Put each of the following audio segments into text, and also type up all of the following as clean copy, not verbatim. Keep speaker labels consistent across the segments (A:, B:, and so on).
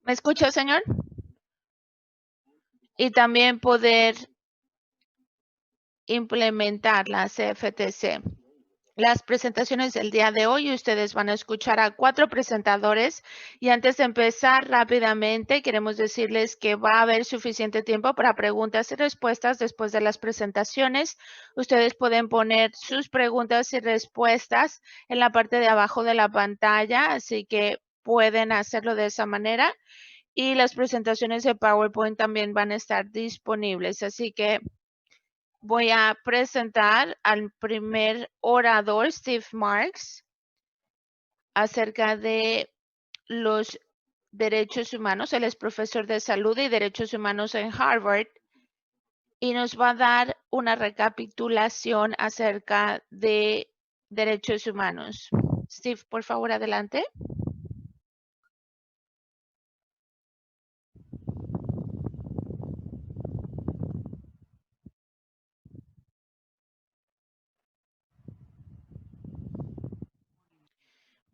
A: ¿Me escucha, señor? Y también poder implementar la CFTC. Las presentaciones del día de hoy, ustedes van a escuchar a 4 presentadores y antes de empezar rápidamente queremos decirles que va a haber suficiente tiempo para preguntas y respuestas después de las presentaciones. Ustedes pueden poner sus preguntas y respuestas en la parte de abajo de la pantalla, así que pueden hacerlo de esa manera. Y las presentaciones de PowerPoint también van a estar disponibles, así que voy a presentar al primer orador, Steve Marks, acerca de los derechos humanos. Él es profesor de salud y derechos humanos en Harvard y nos va a dar una recapitulación acerca de derechos humanos. Steve, por favor, adelante.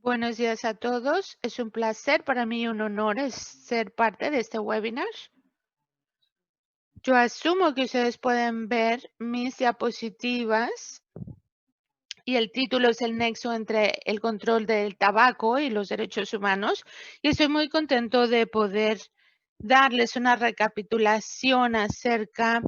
A: Buenos días a todos. Es un placer para mí y un honor ser parte de este webinar. Yo asumo que ustedes pueden ver mis diapositivas y el título es el nexo entre el control del tabaco y los derechos humanos. Y estoy muy contento de poder darles una recapitulación acerca,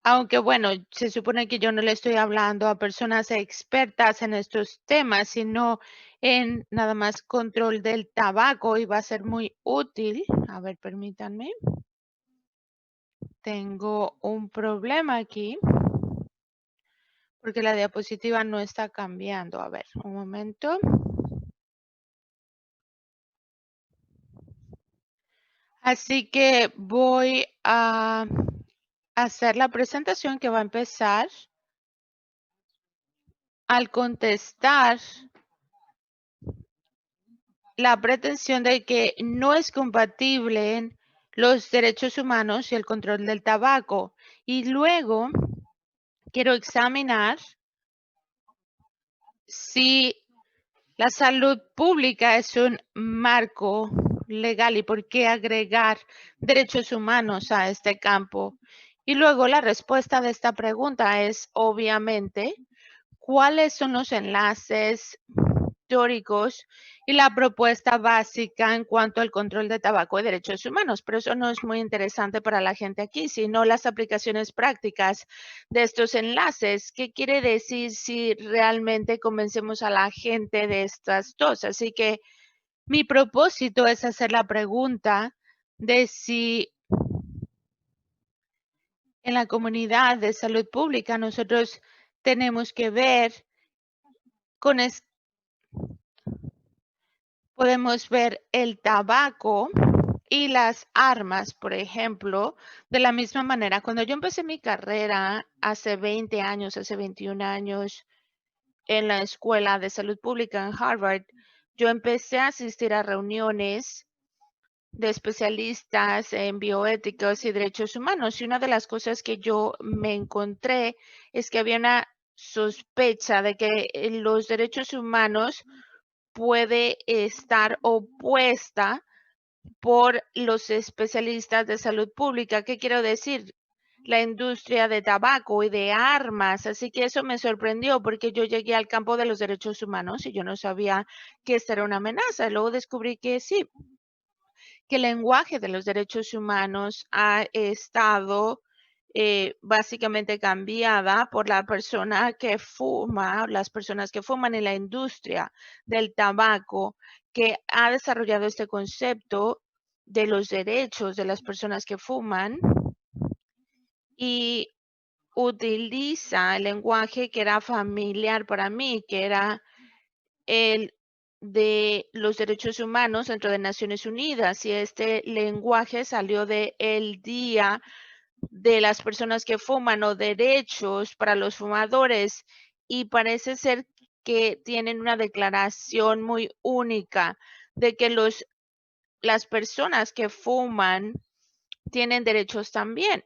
A: aunque bueno, se supone que yo no le estoy hablando a personas expertas en estos temas, sino en nada más control del tabaco y va a ser muy útil. A ver, permítanme. Tengo un problema aquí porque la diapositiva no está cambiando. A ver, un momento. Así que voy a hacer la presentación que va a empezar al contestar la pretensión de que no es compatible en los derechos humanos y el control del tabaco. Y luego quiero examinar si la salud pública es un marco legal y por qué agregar derechos humanos a este campo. Y luego la respuesta de esta pregunta es obviamente cuáles son los enlaces teóricos y la propuesta básica en cuanto al control de tabaco y derechos humanos, pero eso no es muy interesante para la gente aquí, sino las aplicaciones prácticas de estos enlaces. ¿Qué quiere decir si realmente convencemos a la gente de estas dos? Así que mi propósito es hacer la pregunta de si en la comunidad de salud pública nosotros tenemos que ver con podemos ver el tabaco y las armas, por ejemplo, de la misma manera. Cuando yo empecé mi carrera hace 20 años, hace 21 años, en la Escuela de Salud Pública en Harvard, yo empecé a asistir a reuniones de especialistas en bioéticos y derechos humanos. Y una de las cosas que yo me encontré es que había una sospecha de que los derechos humanos puede estar opuesta por los especialistas de salud pública. ¿Qué quiero decir? La industria de tabaco y de armas. Así que eso me sorprendió porque yo llegué al campo de los derechos humanos y yo no sabía que esta era una amenaza. Luego descubrí que sí, que el lenguaje de los derechos humanos ha estado básicamente cambiada por la persona que fuma, las personas que fuman en la industria del tabaco, que ha desarrollado este concepto de los derechos de las personas que fuman y utiliza el lenguaje que era familiar para mí, que era el de los derechos humanos dentro de Naciones Unidas, y este lenguaje salió de el Día de las Personas que Fuman o derechos para los fumadores, y parece ser que tienen una declaración muy única de que las personas que fuman tienen derechos también.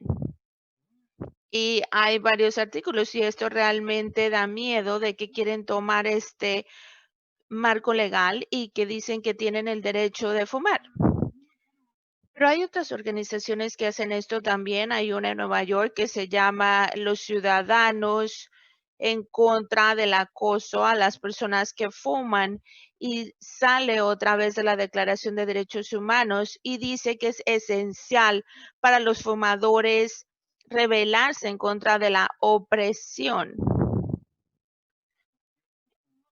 A: Y hay varios artículos y esto realmente da miedo de que quieren tomar marco legal y que dicen que tienen el derecho de fumar. Pero hay otras organizaciones que hacen esto también. Hay una en Nueva York que se llama Los Ciudadanos en contra del acoso a las personas que fuman, y sale otra vez de la Declaración de Derechos Humanos y dice que es esencial para los fumadores rebelarse en contra de la opresión.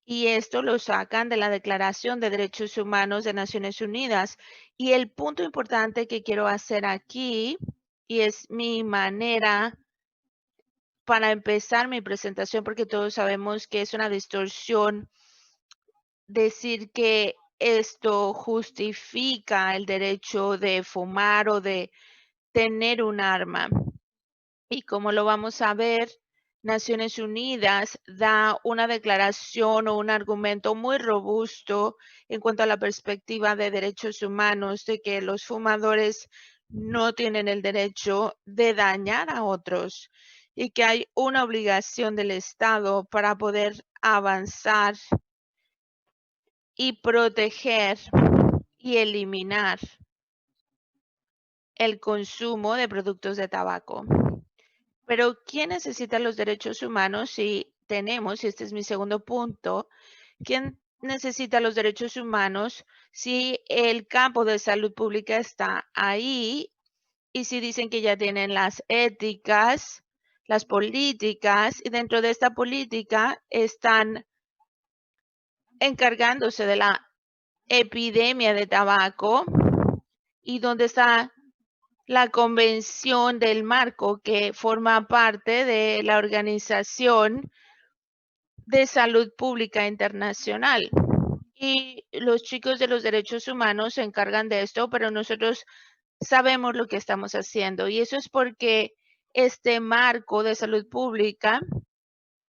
A: Y esto lo sacan de la Declaración de Derechos Humanos de Naciones Unidas. Y el punto importante que quiero hacer aquí, y es mi manera para empezar mi presentación, porque todos sabemos que es una distorsión decir que esto justifica el derecho de fumar o de tener un arma. Y como lo vamos a ver, Naciones Unidas da una declaración o un argumento muy robusto en cuanto a la perspectiva de derechos humanos, de que los fumadores no tienen el derecho de dañar a otros y que hay una obligación del Estado para poder avanzar y proteger y eliminar el consumo de productos de tabaco. Pero ¿quién necesita los derechos humanos si tenemos, y este es mi segundo punto, quién necesita los derechos humanos si el campo de salud pública está ahí y si dicen que ya tienen las éticas, las políticas, y dentro de esta política están encargándose de la epidemia de tabaco, y donde está la Convención del Marco, que forma parte de la Organización de Salud Pública Internacional. Y los chicos de los derechos humanos se encargan de esto, pero nosotros sabemos lo que estamos haciendo. Y eso es porque este marco de salud pública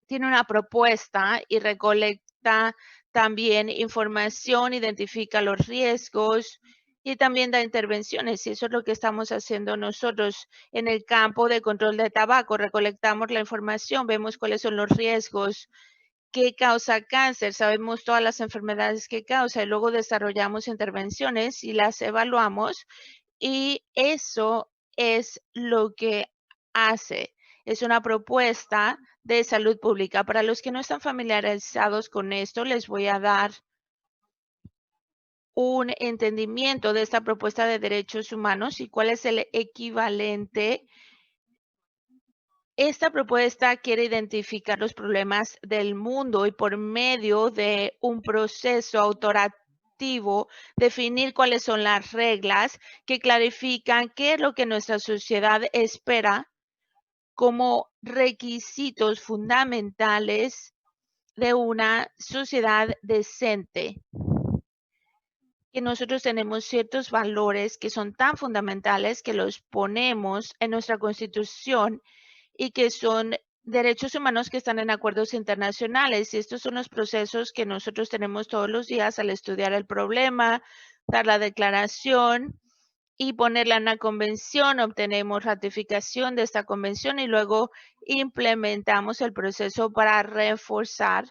A: tiene una propuesta y recolecta también información, identifica los riesgos y también da intervenciones. Y eso es lo que estamos haciendo nosotros en el campo de control de tabaco. Recolectamos la información, vemos cuáles son los riesgos, qué causa cáncer, sabemos todas las enfermedades que causa, y luego desarrollamos intervenciones y las evaluamos, y eso es lo que hace. Es una propuesta de salud pública. Para los que no están familiarizados con esto, les voy a dar un entendimiento de esta propuesta de derechos humanos y cuál es el equivalente. Esta propuesta quiere identificar los problemas del mundo y por medio de un proceso autorativo definir cuáles son las reglas que clarifican qué es lo que nuestra sociedad espera como requisitos fundamentales de una sociedad decente. Que nosotros tenemos ciertos valores que son tan fundamentales que los ponemos en nuestra Constitución y que son derechos humanos que están en acuerdos internacionales. Y estos son los procesos que nosotros tenemos todos los días al estudiar el problema, dar la declaración y ponerla en la convención. Obtenemos ratificación de esta convención y luego implementamos el proceso para reforzar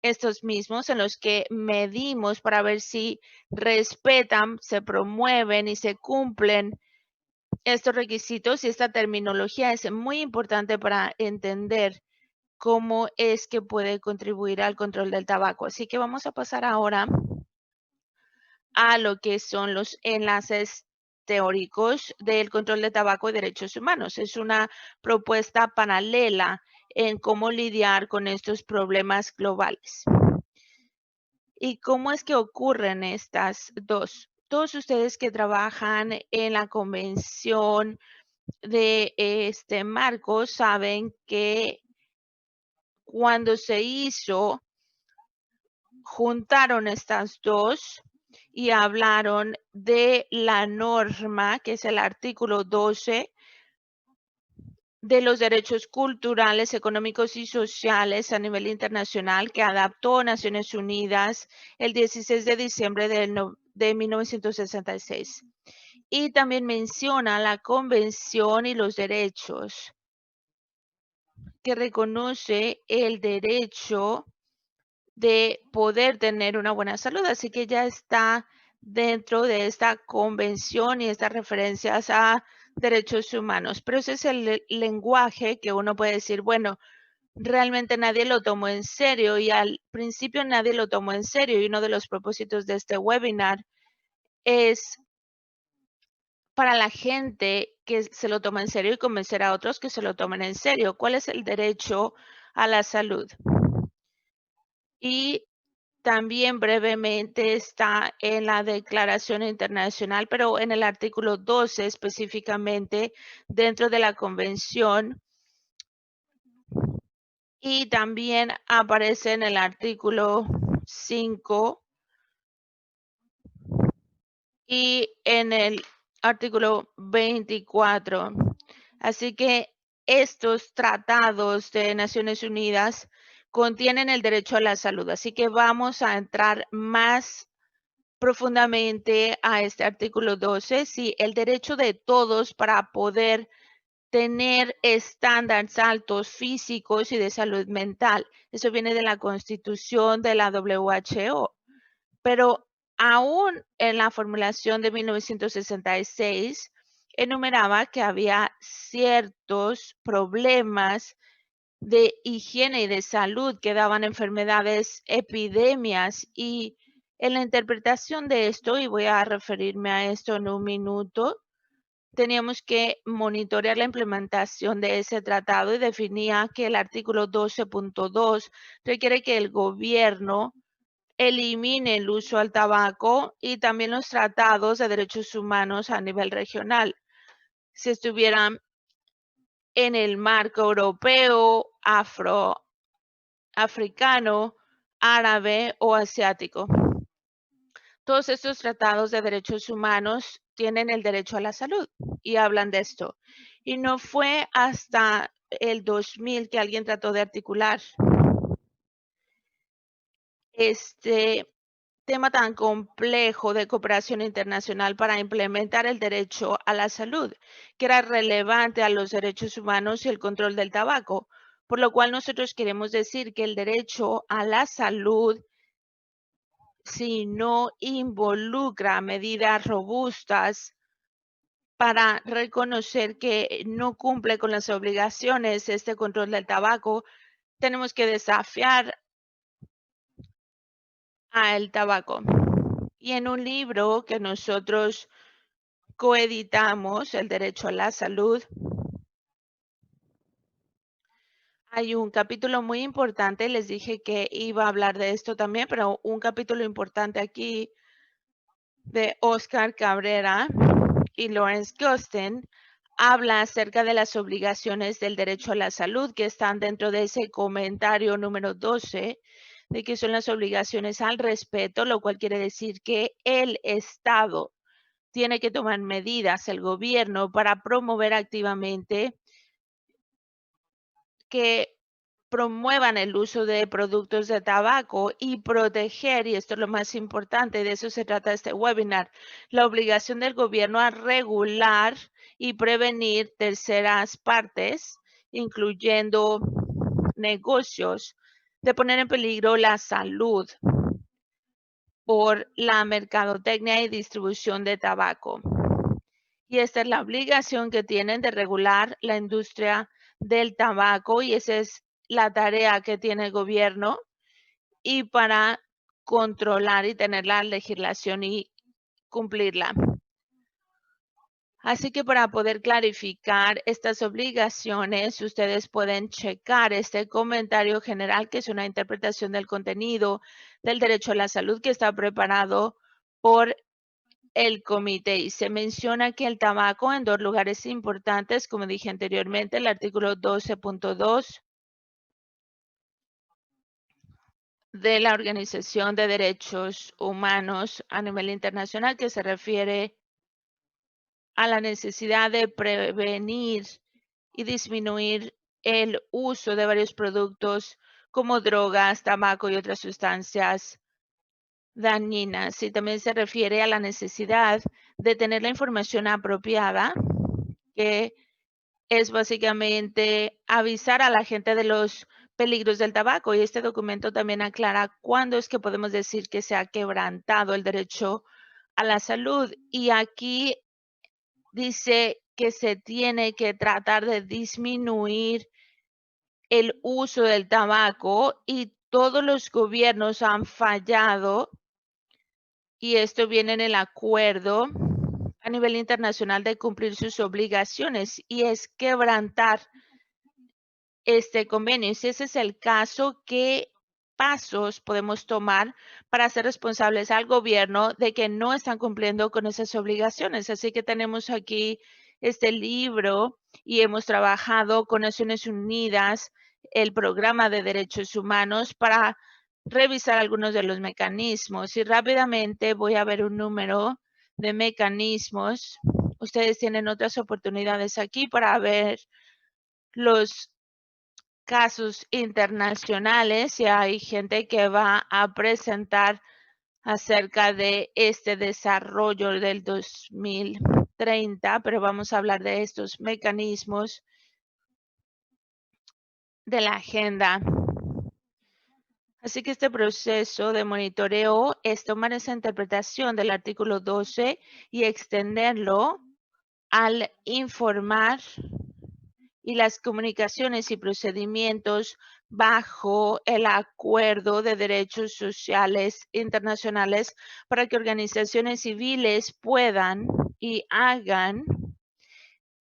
A: estos mismos, en los que medimos para ver si respetan, se promueven y se cumplen estos requisitos. Y esta terminología es muy importante para entender cómo es que puede contribuir al control del tabaco. Así que vamos a pasar ahora a lo que son los enlaces teóricos del control de tabaco y derechos humanos. Es una propuesta paralela en cómo lidiar con estos problemas globales. ¿Y cómo es que ocurren estas dos? Todos ustedes que trabajan en la convención de este marco saben que cuando se hizo, juntaron estas dos y hablaron de la norma, que es el artículo 12 de los derechos culturales, económicos y sociales a nivel internacional, que adaptó Naciones Unidas el 16 de diciembre de 1966. Y también menciona la Convención y los derechos, que reconoce el derecho de poder tener una buena salud. Así que ya está dentro de esta convención y estas referencias a derechos humanos. Pero ese es el lenguaje que uno puede decir, bueno, realmente nadie lo tomó en serio y al principio nadie lo tomó en serio y uno de los propósitos de este webinar es para la gente que se lo toma en serio y convencer a otros que se lo tomen en serio. ¿Cuál es el derecho a la salud? Y también brevemente está en la Declaración Internacional, pero en el artículo 12 específicamente dentro de la Convención. Y también aparece en el artículo 5 y en el artículo 24. Así que estos tratados de Naciones Unidas contienen el derecho a la salud. Así que vamos a entrar más profundamente a este artículo 12, sí, el derecho de todos para poder tener estándares altos físicos y de salud mental. Eso viene de la Constitución de la WHO. Pero aún en la formulación de 1966, enumeraba que había ciertos problemas de higiene y de salud que daban enfermedades, epidemias y en la interpretación de esto, y voy a referirme a esto en un minuto, teníamos que monitorear la implementación de ese tratado y definía que el artículo 12.2 requiere que el gobierno elimine el uso al tabaco y también los tratados de derechos humanos a nivel regional. Si estuvieran en el marco europeo, africano, árabe o asiático. Todos estos tratados de derechos humanos tienen el derecho a la salud y hablan de esto. Y no fue hasta el 2000 que alguien trató de articular este tema tan complejo de cooperación internacional para implementar el derecho a la salud, que era relevante a los derechos humanos y el control del tabaco, por lo cual nosotros queremos decir que el derecho a la salud, si no involucra medidas robustas para reconocer que no cumple con las obligaciones este control del tabaco, tenemos que desafiar al tabaco. Y en un libro que nosotros coeditamos, El Derecho a la Salud, hay un capítulo muy importante, les dije que iba a hablar de esto también, pero un capítulo importante aquí de Oscar Cabrera y Lawrence Gustin habla acerca de las obligaciones del derecho a la salud que están dentro de ese comentario número 12, de que son las obligaciones al respeto, lo cual quiere decir que el Estado tiene que tomar medidas, el gobierno, para promover activamente que promuevan el uso de productos de tabaco y proteger, y esto es lo más importante, de eso se trata este webinar, la obligación del gobierno a regular y prevenir terceras partes, incluyendo negocios, de poner en peligro la salud por la mercadotecnia y distribución de tabaco. Y esta es la obligación que tienen de regular la industria del tabaco y esa es la tarea que tiene el gobierno y para controlar y tener la legislación y cumplirla. Así que para poder clarificar estas obligaciones, ustedes pueden checar este comentario general, que es una interpretación del contenido del derecho a la salud que está preparado por el comité. Y se menciona que el tabaco en dos lugares importantes, como dije anteriormente, el artículo 12.2 de la Organización de Derechos Humanos a nivel internacional, que se refiere a la necesidad de prevenir y disminuir el uso de varios productos como drogas, tabaco y otras sustancias dañinas. Y también se refiere a la necesidad de tener la información apropiada, que es básicamente avisar a la gente de los peligros del tabaco, y este documento también aclara cuándo es que podemos decir que se ha quebrantado el derecho a la salud. Y aquí dice que se tiene que tratar de disminuir el uso del tabaco, y todos los gobiernos han fallado, y esto viene en el acuerdo a nivel internacional de cumplir sus obligaciones, y es quebrantar este convenio. Y si ese es el caso, ¿qué pasos podemos tomar para ser responsables al gobierno de que no están cumpliendo con esas obligaciones? Así que tenemos aquí este libro y hemos trabajado con Naciones Unidas, el programa de derechos humanos, para revisar algunos de los mecanismos. Y rápidamente voy a ver un número de mecanismos. Ustedes tienen otras oportunidades aquí para ver los casos internacionales, y hay gente que va a presentar acerca de este desarrollo del 2030, pero vamos a hablar de estos mecanismos de la agenda. Así que este proceso de monitoreo es tomar esa interpretación del artículo 12 y extenderlo al informar y las comunicaciones y procedimientos bajo el Acuerdo de Derechos Sociales Internacionales, para que organizaciones civiles puedan y hagan,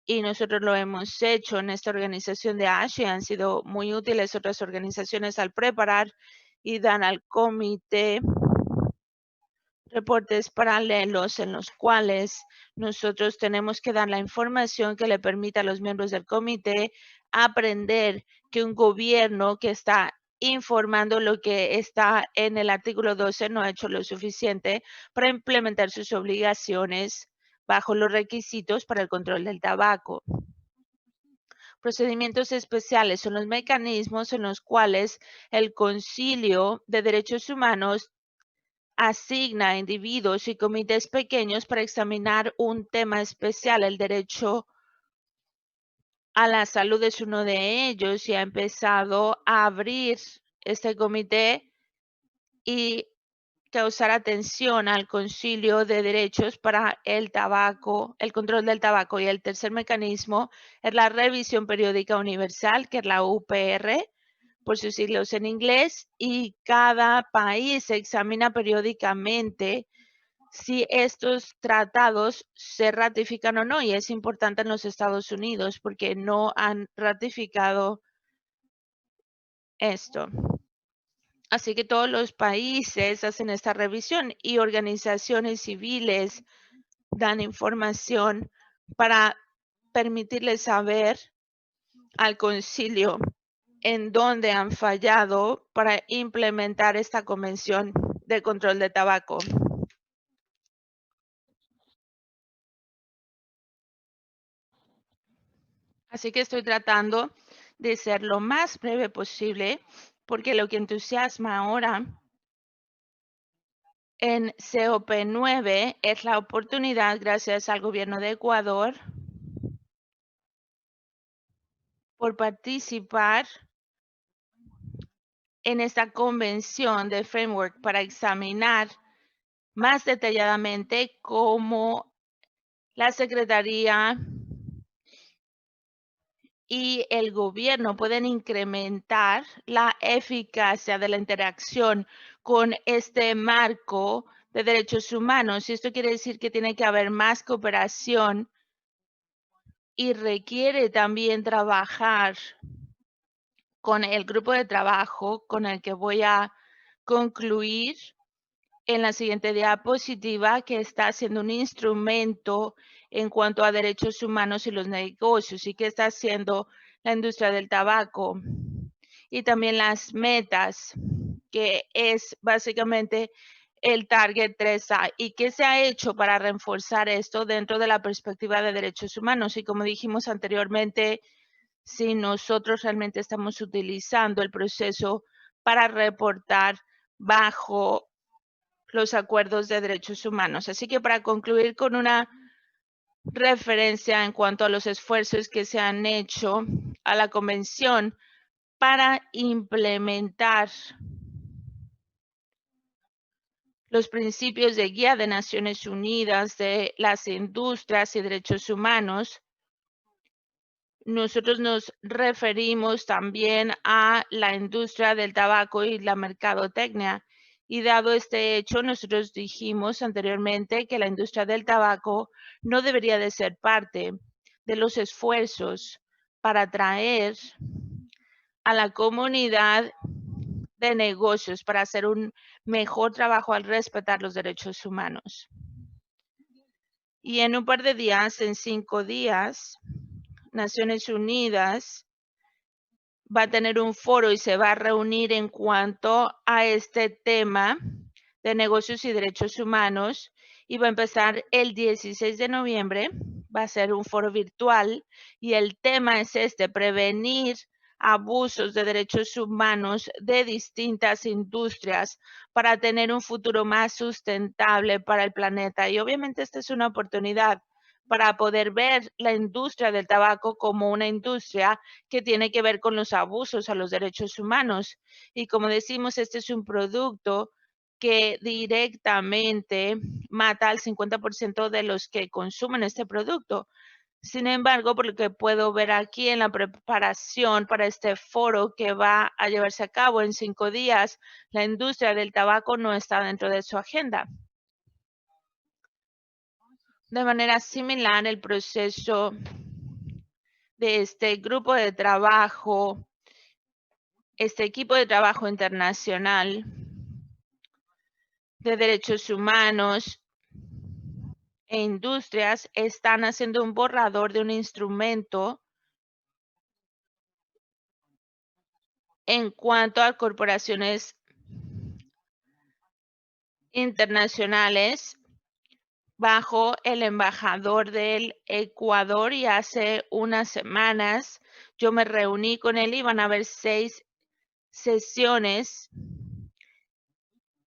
A: y nosotros lo hemos hecho en esta organización de ASHE, han sido muy útiles otras organizaciones al preparar y dan al comité reportes paralelos en los cuales nosotros tenemos que dar la información que le permita a los miembros del comité aprender que un gobierno que está informando lo que está en el artículo 12 no ha hecho lo suficiente para implementar sus obligaciones bajo los requisitos para el control del tabaco. Procedimientos especiales son los mecanismos en los cuales el Concilio de Derechos Humanos asigna a individuos y comités pequeños para examinar un tema especial. El derecho a la salud es uno de ellos, y ha empezado a abrir este comité y causar atención al Concilio de Derechos para el tabaco, el control del tabaco. Y el tercer mecanismo es la revisión periódica universal, que es la UPR, por sus siglos en inglés, y cada país examina periódicamente si estos tratados se ratifican o no, y es importante en los Estados Unidos porque no han ratificado esto. Así que todos los países hacen esta revisión, y organizaciones civiles dan información para permitirles saber al concilio en dónde han fallado para implementar esta convención de control de tabaco. Así que estoy tratando de ser lo más breve posible, porque lo que entusiasma ahora en COP9 es la oportunidad, gracias al gobierno de Ecuador, por participar en esta convención de framework para examinar más detalladamente cómo la Secretaría y el gobierno pueden incrementar la eficacia de la interacción con este marco de derechos humanos. Y esto quiere decir que tiene que haber más cooperación, y requiere también trabajar con el grupo de trabajo con el que voy a concluir en la siguiente diapositiva, que está siendo un instrumento en cuanto a derechos humanos y los negocios, y que está haciendo la industria del tabaco, y también las metas, que es básicamente el Target 3A, y qué se ha hecho para reforzar esto dentro de la perspectiva de derechos humanos. Y como dijimos anteriormente, si nosotros realmente estamos utilizando el proceso para reportar bajo los acuerdos de derechos humanos. Así que para concluir con una referencia en cuanto a los esfuerzos que se han hecho a la convención para implementar los principios de guía de Naciones Unidas de las industrias y derechos humanos. Nosotros nos referimos también a la industria del tabaco y la mercadotecnia. Y dado este hecho, nosotros dijimos anteriormente que la industria del tabaco no debería de ser parte de los esfuerzos para atraer a la comunidad de negocios para hacer un mejor trabajo al respetar los derechos humanos. Y en un par de días, en 5 días, Naciones Unidas va a tener un foro y se va a reunir en cuanto a este tema de negocios y derechos humanos, y va a empezar el 16 de noviembre. Va a ser un foro virtual y el tema es prevenir abusos de derechos humanos de distintas industrias para tener un futuro más sustentable para el planeta. Y obviamente esta es una oportunidad para poder ver la industria del tabaco como una industria que tiene que ver con los abusos a los derechos humanos. Y como decimos, este es un producto que directamente mata al 50% de los que consumen este producto. Sin embargo, por lo que puedo ver aquí en la preparación para este foro que va a llevarse a cabo en 5 días, la industria del tabaco no está dentro de su agenda. De manera similar, el proceso de este grupo de trabajo, este equipo de trabajo internacional de derechos humanos e industrias están haciendo un borrador de un instrumento en cuanto a corporaciones internacionales bajo el embajador del Ecuador, y hace unas semanas yo me reuní con él y van a haber 6 sesiones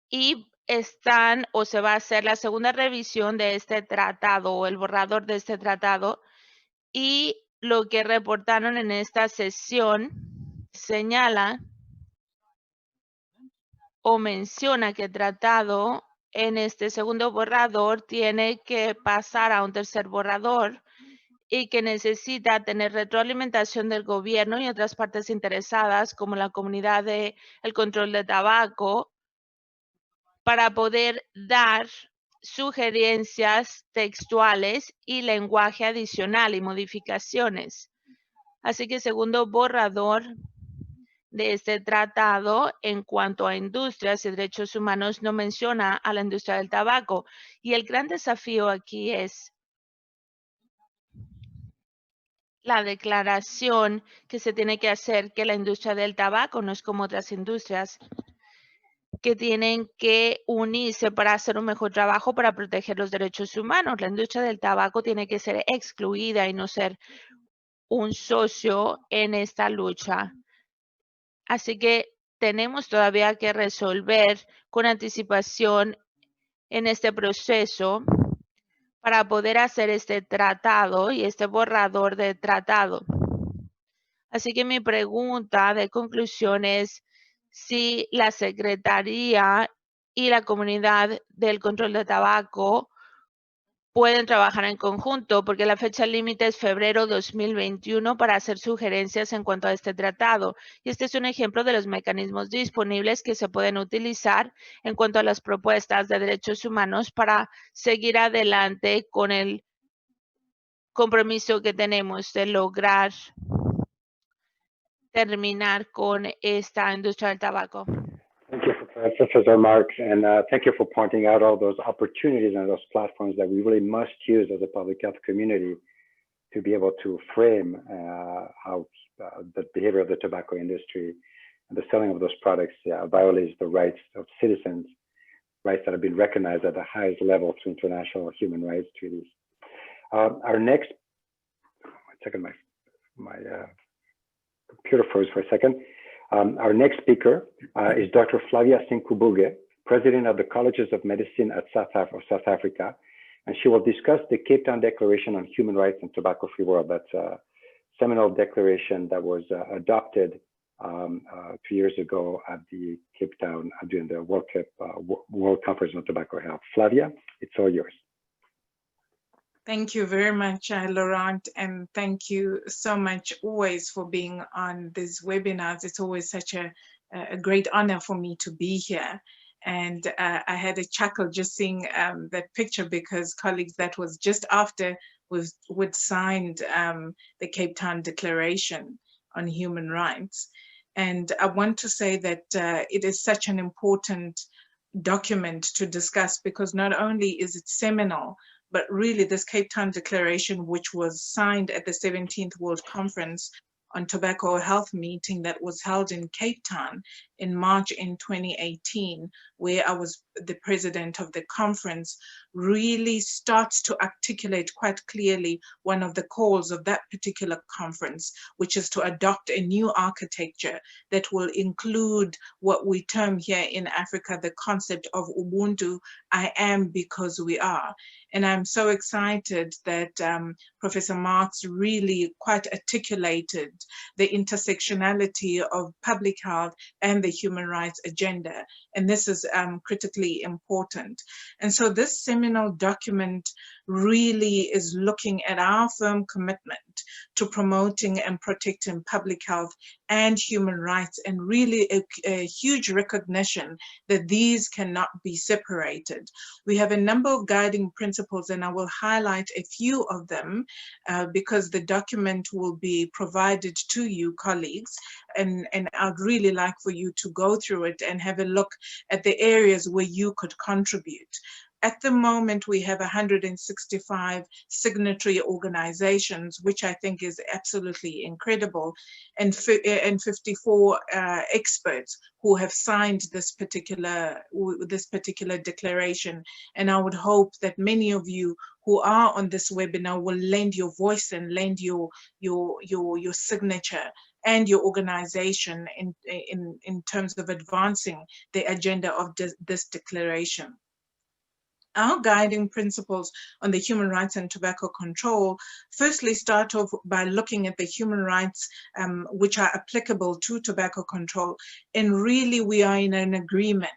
A: y están o se va a hacer la segunda revisión de este tratado o el borrador de este tratado, y lo que reportaron en esta sesión señala o menciona que el tratado en este segundo borrador tiene que pasar a un tercer borrador y que necesita tener retroalimentación del gobierno y otras partes interesadas como la comunidad de el control de tabaco para poder dar sugerencias textuales y lenguaje adicional y modificaciones. Así que el segundo borrador de este tratado en cuanto a industrias y derechos humanos no menciona a la industria del tabaco. Y el gran desafío aquí es la declaración que se tiene que hacer que la industria del tabaco no es como otras industrias que tienen que unirse para hacer un mejor trabajo para proteger los derechos humanos. La industria del tabaco tiene que ser excluida y no ser un socio en esta lucha. Así que tenemos todavía que resolver con anticipación en este proceso para poder hacer este tratado y este borrador de tratado. Así que mi pregunta de conclusión es si la Secretaría y la comunidad del control de tabaco pueden trabajar en conjunto, porque la fecha límite es febrero 2021 para hacer sugerencias en cuanto a este tratado. Y este es un ejemplo de los mecanismos disponibles que se pueden utilizar en cuanto a las propuestas de derechos humanos para seguir adelante con el compromiso que tenemos de lograr terminar con esta industria del tabaco.
B: Thank you, Professor Marks, and thank you for pointing out all those opportunities and those platforms that we really must use as a public health community to be able to frame how the behavior of the tobacco industry and the selling of those products violates the rights of citizens, rights that have been recognized at the highest level through international human rights treaties. Our next, one second, my computer froze for a second. Our next speaker is Dr. Flavia Sinkubuge, President of the Colleges of Medicine at South Africa, and she will discuss the Cape Town Declaration on Human Rights and Tobacco-Free World. That's a seminal declaration that was adopted 2 years ago at the Cape Town during the World Conference on Tobacco Health. Flavia, it's all yours.
C: Thank you very much, Laurent, and thank you so much always for being on these webinars. It's always such a great honor for me to be here. And I had a chuckle just seeing that picture, because colleagues, that was just after we'd signed the Cape Town Declaration on Human Rights. And I want to say that it is such an important document to discuss, because not only is it seminal, but really this Cape Town Declaration, which was signed at the 17th World Conference on Tobacco Health meeting that was held in Cape Town in March in 2018, where I was the president of the conference, really starts to articulate quite clearly one of the calls of that particular conference, which is to adopt a new architecture that will include what we term here in Africa the concept of Ubuntu, I am because we are. And I'm so excited that Professor Marks really quite articulated the intersectionality of public health and the human rights agenda. And this is critically important. And so this seminal document really is looking at our firm commitment to promoting and protecting public health and human rights, and really a huge recognition that these cannot be separated. We have a number of guiding principles, and I will highlight a few of them because the document will be provided to you, colleagues, and I'd really like for you to go through it and have a look at the areas where you could contribute. At the moment, we have 165 signatory organizations, which I think is absolutely incredible, and 54 experts who have signed this particular declaration. And I would hope that many of you who are on this webinar will lend your voice and lend your signature and your organization in terms of advancing the agenda of this declaration. Our guiding principles on the human rights and tobacco control firstly start off by looking at the human rights which are applicable to tobacco control. And really we are in an agreement,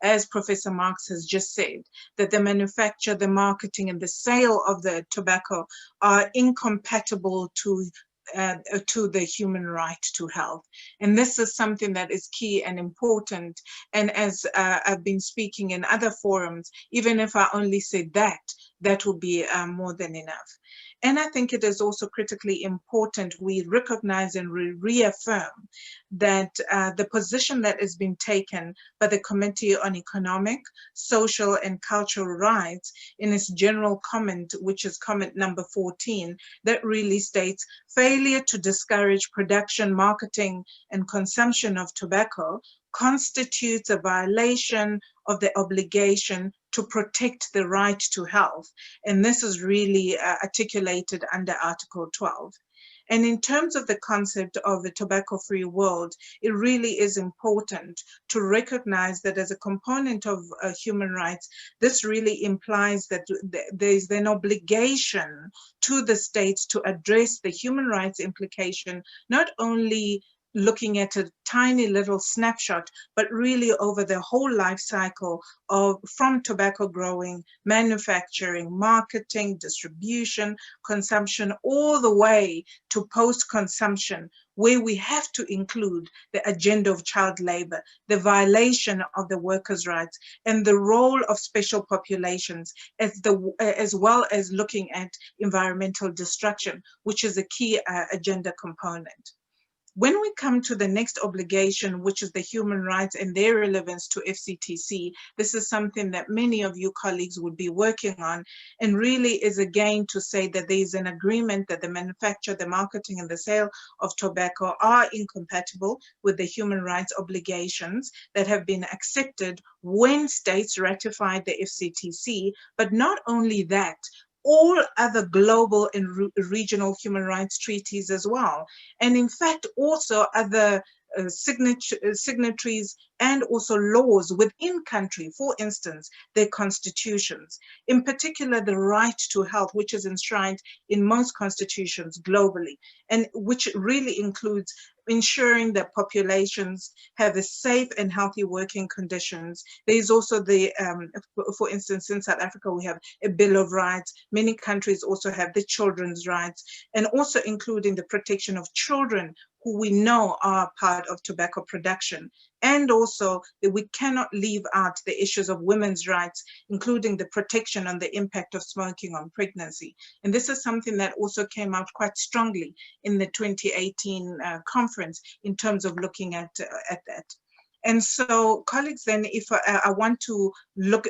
C: as Professor Marks has just said, that the manufacture, the marketing and the sale of the tobacco are incompatible to the human right to health. And this is something that is key and important. And as I've been speaking in other forums, even if I only said that, that will be more than enough. And I think it is also critically important we recognize and reaffirm that the position that has been taken by the Committee on Economic, Social and Cultural Rights in its general comment, which is comment number 14, that really states failure to discourage production, marketing and consumption of tobacco constitutes a violation of the obligation to protect the right to health. And this is really articulated under Article 12. And in terms of the concept of a tobacco-free world, it really is important to recognize that as a component of human rights, this really implies that there is an obligation to the states to address the human rights implication, not only looking at a tiny little snapshot, but really over the whole life cycle of from tobacco growing, manufacturing, marketing, distribution, consumption, all the way to post-consumption, where we have to include the agenda of child labor, the violation of the workers' rights, and the role of special populations, as well as looking at environmental destruction, which is a key agenda component. When we come to the next obligation, which is the human rights and their relevance to FCTC, this is something that many of you colleagues would be working on, and really is again to say that there is an agreement that the manufacture, the marketing and the sale of tobacco are incompatible with the human rights obligations that have been accepted when states ratified the FCTC. But not only that, all other global and regional human rights treaties as well. And in fact, also other signatories and also laws within country, for instance, their constitutions, in particular the right to health, which is enshrined in most constitutions globally, and which really includes ensuring that populations have a safe and healthy working conditions. There is also the, for instance, in South Africa, we have a Bill of Rights. Many countries also have the children's rights, and also including the protection of children who we know are part of tobacco production. And also that we cannot leave out the issues of women's rights, including the protection on the impact of smoking on pregnancy. And this is something that also came out quite strongly in the 2018 conference in terms of looking at that. And so, colleagues, then if I want to look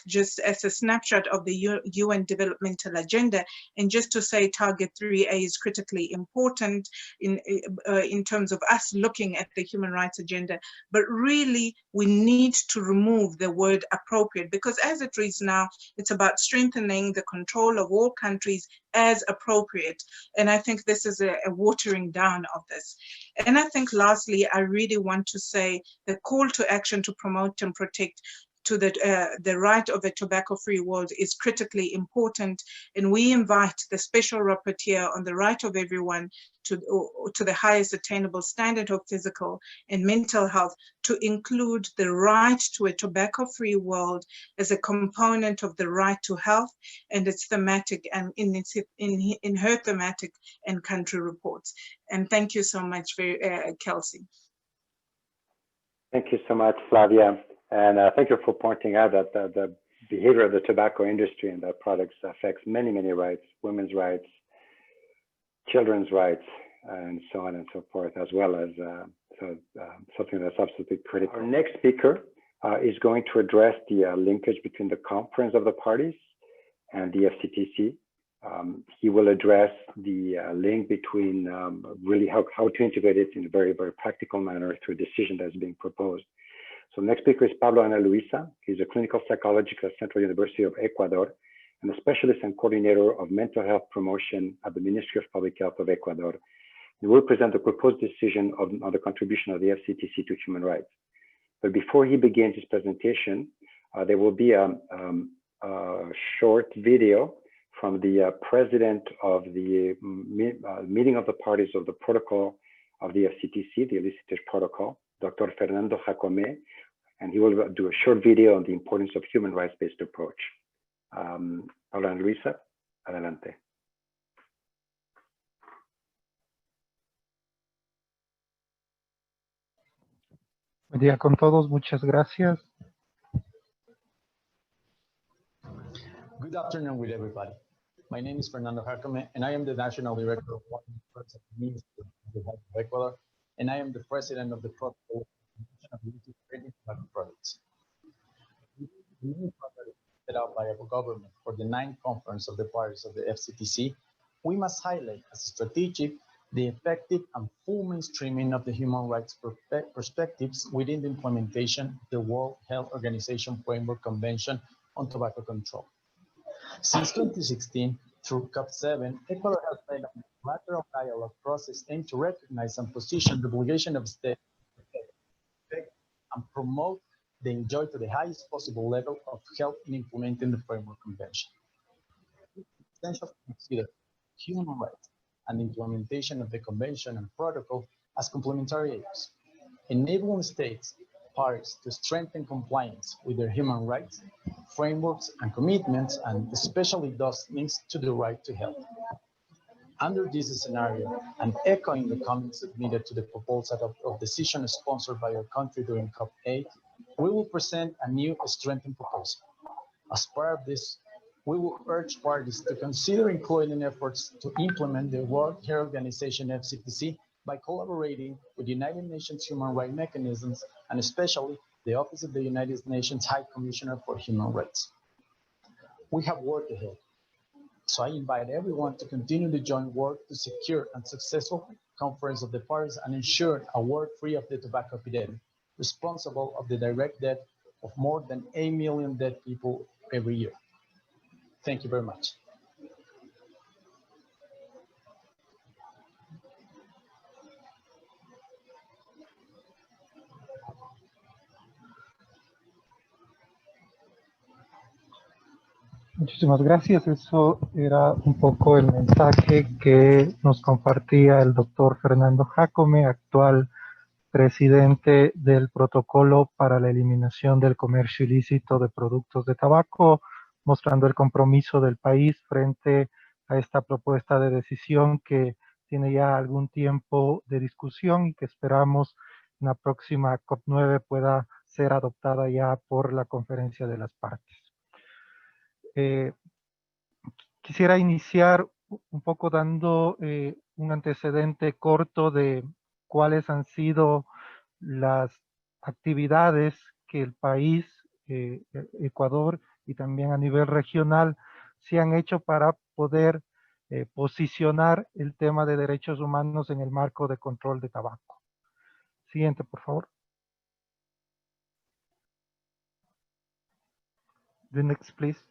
C: just as a snapshot of the UN developmental agenda, and just to say target 3A is critically important in terms of us looking at the human rights agenda, but really we need to remove the word appropriate, because as it reads now, it's about strengthening the control of all countries as appropriate. And I think this is a watering down of this. And I think lastly, I really want to say the call to action to promote and protect to the right of a tobacco-free world is critically important. And we invite the Special Rapporteur on the right of everyone to the highest attainable standard of physical and mental health to include the right to a tobacco-free world as a component of the right to health and its thematic and in her thematic and country reports. And thank you so much for Kelsey.
B: Thank you so much, Flavia. And thank you for pointing out that the behavior of the tobacco industry and their products affects many, many rights, women's rights, children's rights, and so on and so forth, as well as something that's absolutely critical. Our next speaker is going to address the linkage between the Conference of the Parties and the FCTC. He will address the link between really how to integrate it in a very, very practical manner through a decision that's being proposed. So next speaker is Pablo Ana Luisa. He's a clinical psychologist at Central University of Ecuador and a specialist and coordinator of mental health promotion at the Ministry of Public Health of Ecuador. He will present the proposed decision on the contribution of the FCTC to human rights. But before he begins his presentation, there will be a short video from the president of the meeting of the parties of the protocol of the FCTC, the Illicitors Protocol, Dr. Fernando Jacome, and he will do a short video on the importance of human rights-based approach. Pablo Ana Luisa, adelante.
D: Buen día con todos, muchas gracias.
E: Good afternoon with everybody. My name is Fernando Jacome, and I am the National Director of Human Rights at the Ministry of Health of Ecuador, and I am the President of the Protocol of Illicit Tobacco Products. The main project set out by our government for the 9th Conference of the Parties of the FCTC, we must highlight as strategic the effective and full mainstreaming of the human rights perspectives within the implementation of the World Health Organization Framework Convention on Tobacco Control. Since 2016, through COP7, Ecuador has led a bilateral dialogue process aimed to recognize and position the obligation of states and promote the enjoy to the highest possible level of health in implementing the Framework Convention. It's essential to consider human rights and the implementation of the Convention and Protocol as complementary aims, enabling states parties to strengthen compliance with their human rights, frameworks, and commitments, and especially those links to the right to health. Under this scenario, and echoing the comments submitted to the proposal of decision sponsored by our country during COP8, we will present a new strengthened proposal. As part of this, we will urge parties to consider including efforts to implement the World Health Organization FCTC by collaborating with United Nations human rights mechanisms, and especially the Office of the United Nations High Commissioner for Human Rights. We have work ahead, so I invite everyone to continue the joint work to secure a successful Conference of the Parties and ensure a world free of the tobacco epidemic, responsible of the direct death of more than 8 million dead people every year. Thank you very much.
D: Muchísimas gracias. Eso era un poco el mensaje que nos compartía el doctor Fernando Jácome, actual presidente del Protocolo para la Eliminación del Comercio Ilícito de Productos de Tabaco, mostrando el compromiso del país frente a esta propuesta de decisión que tiene ya algún tiempo de discusión y que esperamos en la próxima COP9 pueda ser adoptada ya por la Conferencia de las Partes. Quisiera iniciar un poco dando un antecedente corto de cuáles han sido las actividades que el país, Ecuador, y también a nivel regional, se han hecho para poder posicionar el tema de derechos humanos en el marco de control de tabaco. Siguiente, por favor. The next, please.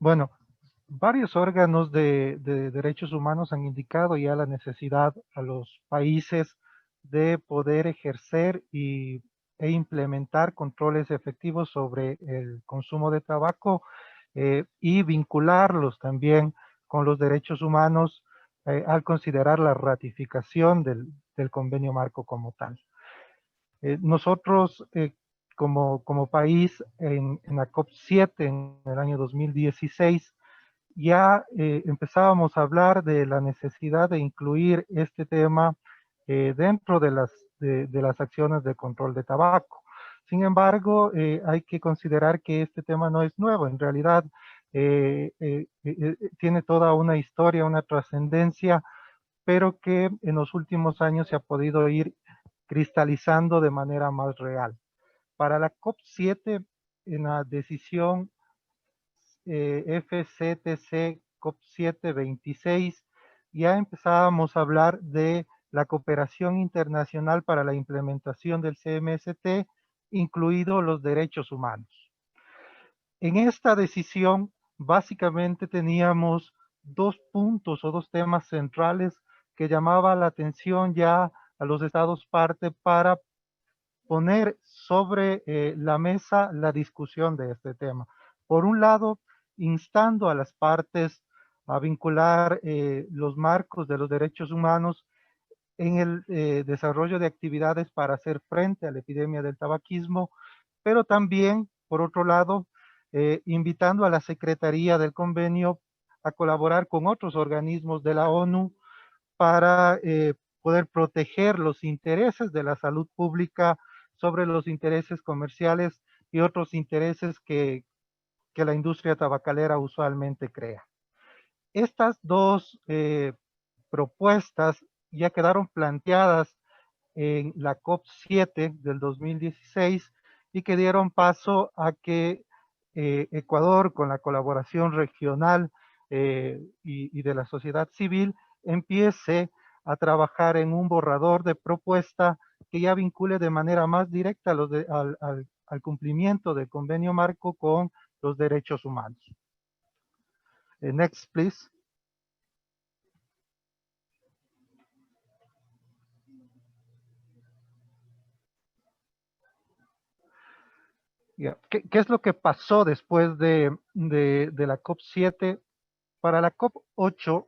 D: Bueno, varios órganos de derechos humanos han indicado ya la necesidad a los países de poder ejercer e implementar controles efectivos sobre el consumo de tabaco y vincularlos también con los derechos humanos al considerar la ratificación del convenio marco como tal. Nosotros como país en la COP7 en el año 2016 ya empezábamos a hablar de la necesidad de incluir este tema dentro de las acciones de control de tabaco. Sin embargo, hay que considerar que este tema no es nuevo. En realidad, tiene toda una historia, una trascendencia, pero que en los últimos años se ha podido ir cristalizando de manera más real. Para la COP7, en la decisión FCTC COP7 26, ya empezábamos a hablar de la cooperación internacional para la implementación del CMST, incluidos los derechos humanos. En esta decisión, básicamente teníamos dos puntos o dos temas centrales que llamaba la atención ya a los estados parte para poner sobre la mesa la discusión de este tema. Por un lado, instando a las partes a vincular los marcos de los derechos humanos en el desarrollo de actividades para hacer frente a la epidemia del tabaquismo, pero también, por otro lado, invitando a la Secretaría del Convenio a colaborar con otros organismos de la ONU para poder proteger los intereses de la salud pública sobre los intereses comerciales y otros intereses que la industria tabacalera usualmente crea. Estas dos propuestas ya quedaron planteadas en la COP7 del 2016 y que dieron paso a que Ecuador, con la colaboración regional y de la sociedad civil, empiece a trabajar en un borrador de propuesta que ya vincule de manera más directa al cumplimiento del convenio marco con los derechos humanos. Next, please. ¿Qué es lo que pasó después de la COP7? Para la COP8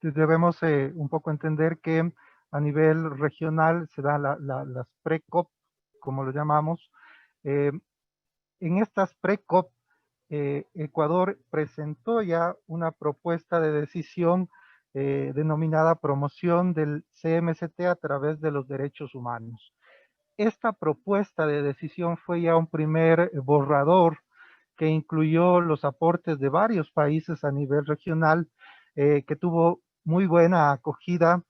D: debemos un poco entender que a nivel regional se dan las pre-COP, como lo llamamos. En estas pre-COP, Ecuador presentó ya una propuesta de decisión denominada promoción del CMST a través de los derechos humanos. Esta propuesta de decisión fue ya un primer borrador que incluyó los aportes de varios países a nivel regional, que tuvo muy buena acogida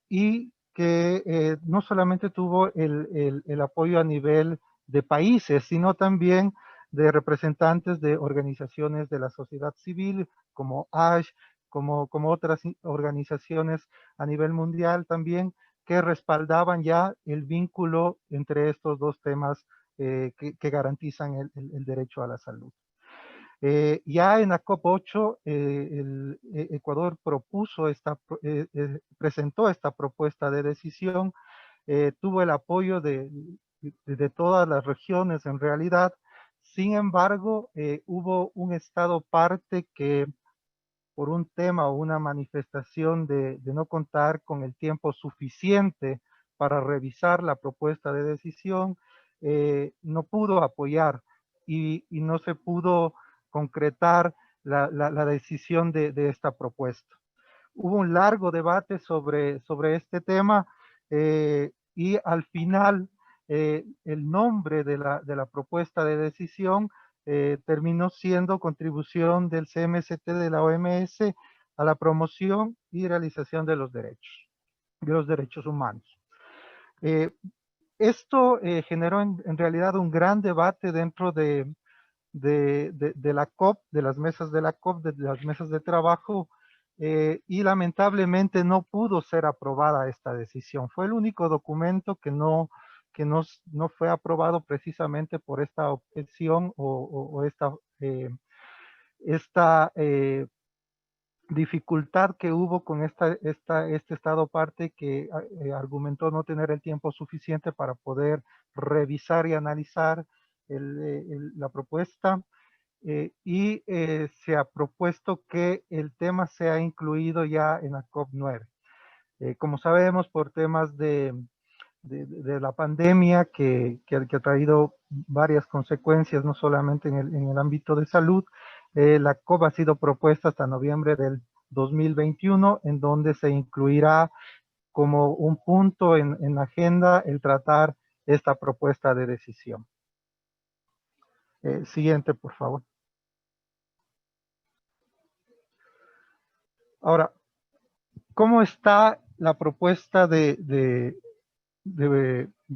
D: y que no solamente tuvo el apoyo a nivel de países, sino también de representantes de organizaciones de la sociedad civil, como ASH, como otras organizaciones a nivel mundial también, que respaldaban ya el vínculo entre estos dos temas que garantizan el derecho a la salud. Ya en la COP8, Ecuador presentó esta propuesta de decisión, tuvo el apoyo de todas las regiones en realidad. Sin embargo, hubo un estado parte que por un tema o una manifestación de no contar con el tiempo suficiente para revisar la propuesta de decisión, no pudo apoyar y no se pudo concretar la decisión de esta propuesta. Hubo un largo debate sobre este tema y al final el nombre de la propuesta de decisión terminó siendo contribución del CMST de la OMS a la promoción y realización de los derechos humanos. Esto generó en realidad un gran debate dentro de la COP, de las mesas de la COP, de las mesas de trabajo, y lamentablemente no pudo ser aprobada esta decisión. Fue el único documento que no fue aprobado precisamente por esta objeción o esta dificultad que hubo con este estado parte que argumentó no tener el tiempo suficiente para poder revisar y analizar la propuesta. Se ha propuesto que el tema sea incluido ya en la COP9. Como sabemos, por temas de la pandemia que ha traído varias consecuencias, no solamente en el ámbito de salud, la COP ha sido propuesta hasta noviembre del 2021, en donde se incluirá como un punto en la agenda el tratar esta propuesta de decisión. Siguiente, por favor. Ahora, ¿cómo está la propuesta de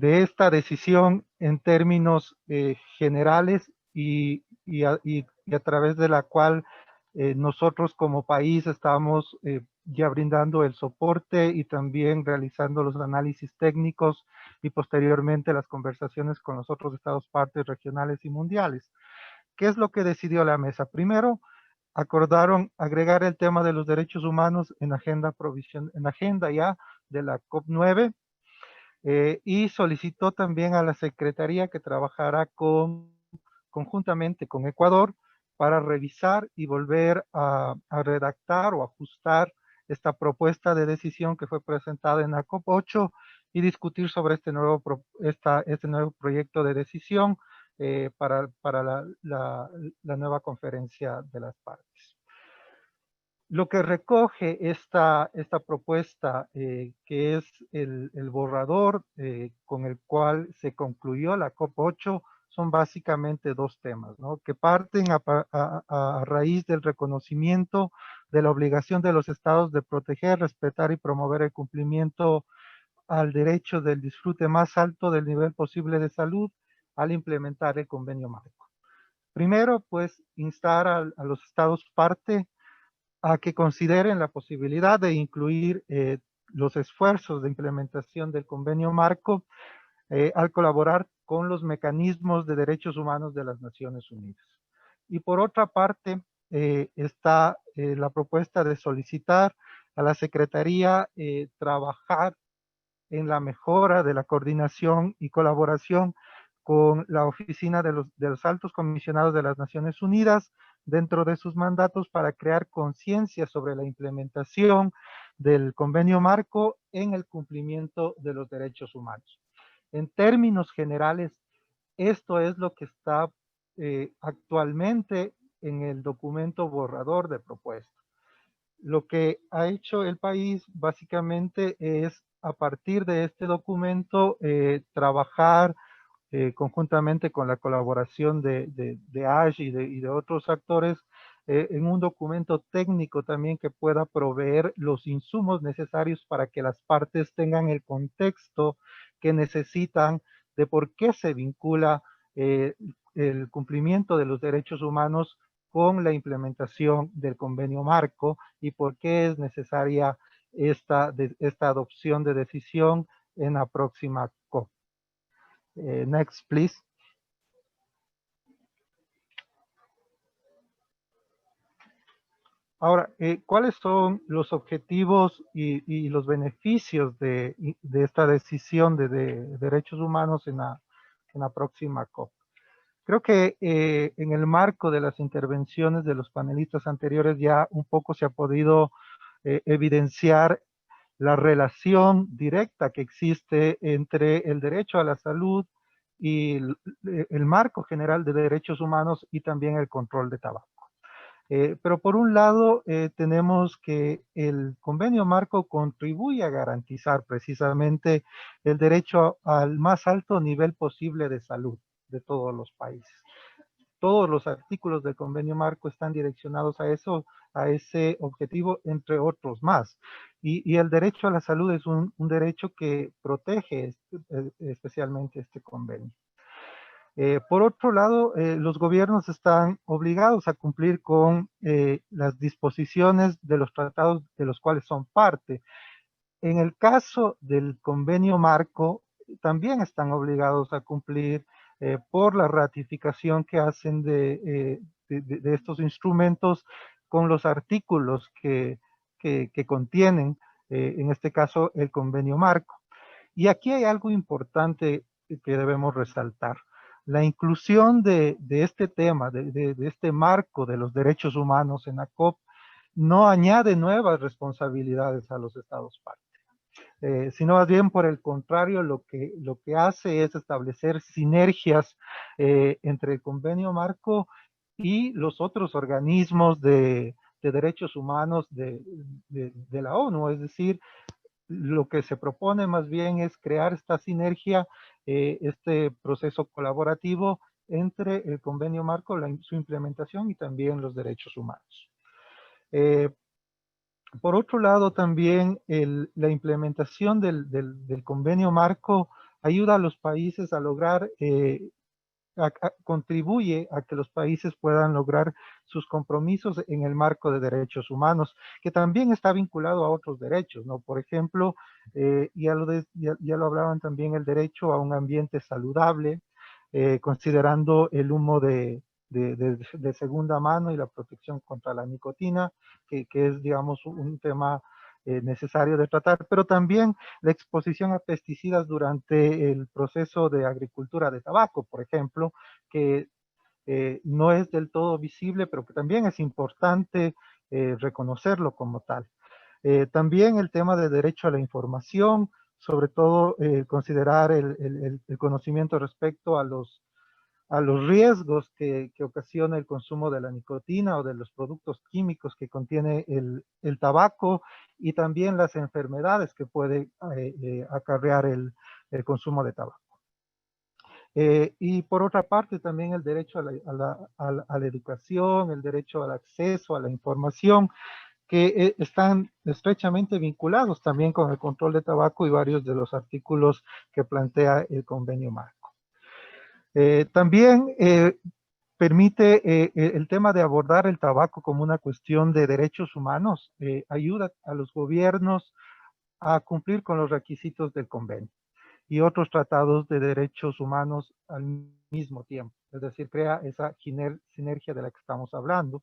D: esta decisión en términos generales y a través de la cual nosotros como país estamos ya brindando el soporte y también realizando los análisis técnicos y posteriormente las conversaciones con los otros estados partes regionales y mundiales? ¿Qué es lo que decidió la mesa? Primero, acordaron agregar el tema de los derechos humanos en agenda ya de la COP9, y solicitó también a la Secretaría que trabajara conjuntamente con Ecuador para revisar y volver a redactar o ajustar esta propuesta de decisión que fue presentada en la COP8 y discutir sobre este nuevo proyecto de decisión para la nueva conferencia de las partes. Lo que recoge esta propuesta, que es el borrador con el cual se concluyó la COP8, son básicamente dos temas, ¿no? Que parten a raíz del reconocimiento de la obligación de los estados de proteger, respetar y promover el cumplimiento al derecho del disfrute más alto del nivel posible de salud al implementar el convenio marco. Primero, pues, instar a los estados parte a que consideren la posibilidad de incluir los esfuerzos de implementación del convenio marco al colaborar con los mecanismos de derechos humanos de las Naciones Unidas. Y por otra parte, está la propuesta de solicitar a la Secretaría trabajar en la mejora de la coordinación y colaboración con la Oficina de los Altos Comisionados de las Naciones Unidas dentro de sus mandatos para crear conciencia sobre la implementación del convenio marco en el cumplimiento de los derechos humanos. En términos generales, esto es lo que está actualmente en el documento borrador de propuesta. Lo que ha hecho el país básicamente es, a partir de este documento, trabajar conjuntamente con la colaboración de ASH y de otros actores en un documento técnico también que pueda proveer los insumos necesarios para que las partes tengan el contexto que necesitan de por qué se vincula el cumplimiento de los derechos humanos con la implementación del convenio marco y por qué es necesaria esta adopción de decisión en la próxima COP. Next, please. Ahora, ¿cuáles son los objetivos y los beneficios de esta decisión de derechos humanos en la próxima COP? Creo que en el marco de las intervenciones de los panelistas anteriores ya un poco se ha podido evidenciar la relación directa que existe entre el derecho a la salud y el marco general de derechos humanos y también el control de tabaco. Pero por un lado, tenemos que el convenio marco contribuye a garantizar precisamente el derecho al más alto nivel posible de salud de todos los países. Todos los artículos del convenio marco están direccionados a eso, a ese objetivo, entre otros más. Y el derecho a la salud es un derecho que protege especialmente este convenio. Por otro lado, los gobiernos están obligados a cumplir con las disposiciones de los tratados de los cuales son parte. En el caso del convenio marco, también están obligados a cumplir por la ratificación que hacen de estos instrumentos con los artículos que contienen, en este caso, el convenio marco. Y aquí hay algo importante que debemos resaltar. La inclusión de este tema, de este marco de los derechos humanos en la COP, no añade nuevas responsabilidades a los Estados partes, sino más bien por el contrario, lo que hace es establecer sinergias entre el convenio marco y los otros organismos de derechos humanos de la ONU, es decir, lo que se propone más bien es crear esta sinergia, este proceso colaborativo entre el convenio marco, su implementación y también los derechos humanos. Por otro lado, también la implementación del convenio marco ayuda a los países a lograr, contribuye a que los países puedan lograr sus compromisos en el marco de derechos humanos, que también está vinculado a otros derechos, ¿no? Por ejemplo, ya lo hablaban también, el derecho a un ambiente saludable, considerando el humo de segunda mano y la protección contra la nicotina, que es, digamos, un tema necesario de tratar, pero también la exposición a pesticidas durante el proceso de agricultura de tabaco, por ejemplo, que no es del todo visible, pero que también es importante reconocerlo como tal. También el tema de derecho a la información, sobre todo considerar el conocimiento respecto a los riesgos que ocasiona el consumo de la nicotina o de los productos químicos que contiene el tabaco, y también las enfermedades que puede acarrear el consumo de tabaco. Y por otra parte, también el derecho a la educación, el derecho al acceso a la información, que están estrechamente vinculados también con el control de tabaco y varios de los artículos que plantea el convenio marco. También permite el tema de abordar el tabaco como una cuestión de derechos humanos, ayuda a los gobiernos a cumplir con los requisitos del convenio y otros tratados de derechos humanos al mismo tiempo. Es decir, crea esa sinergia de la que estamos hablando.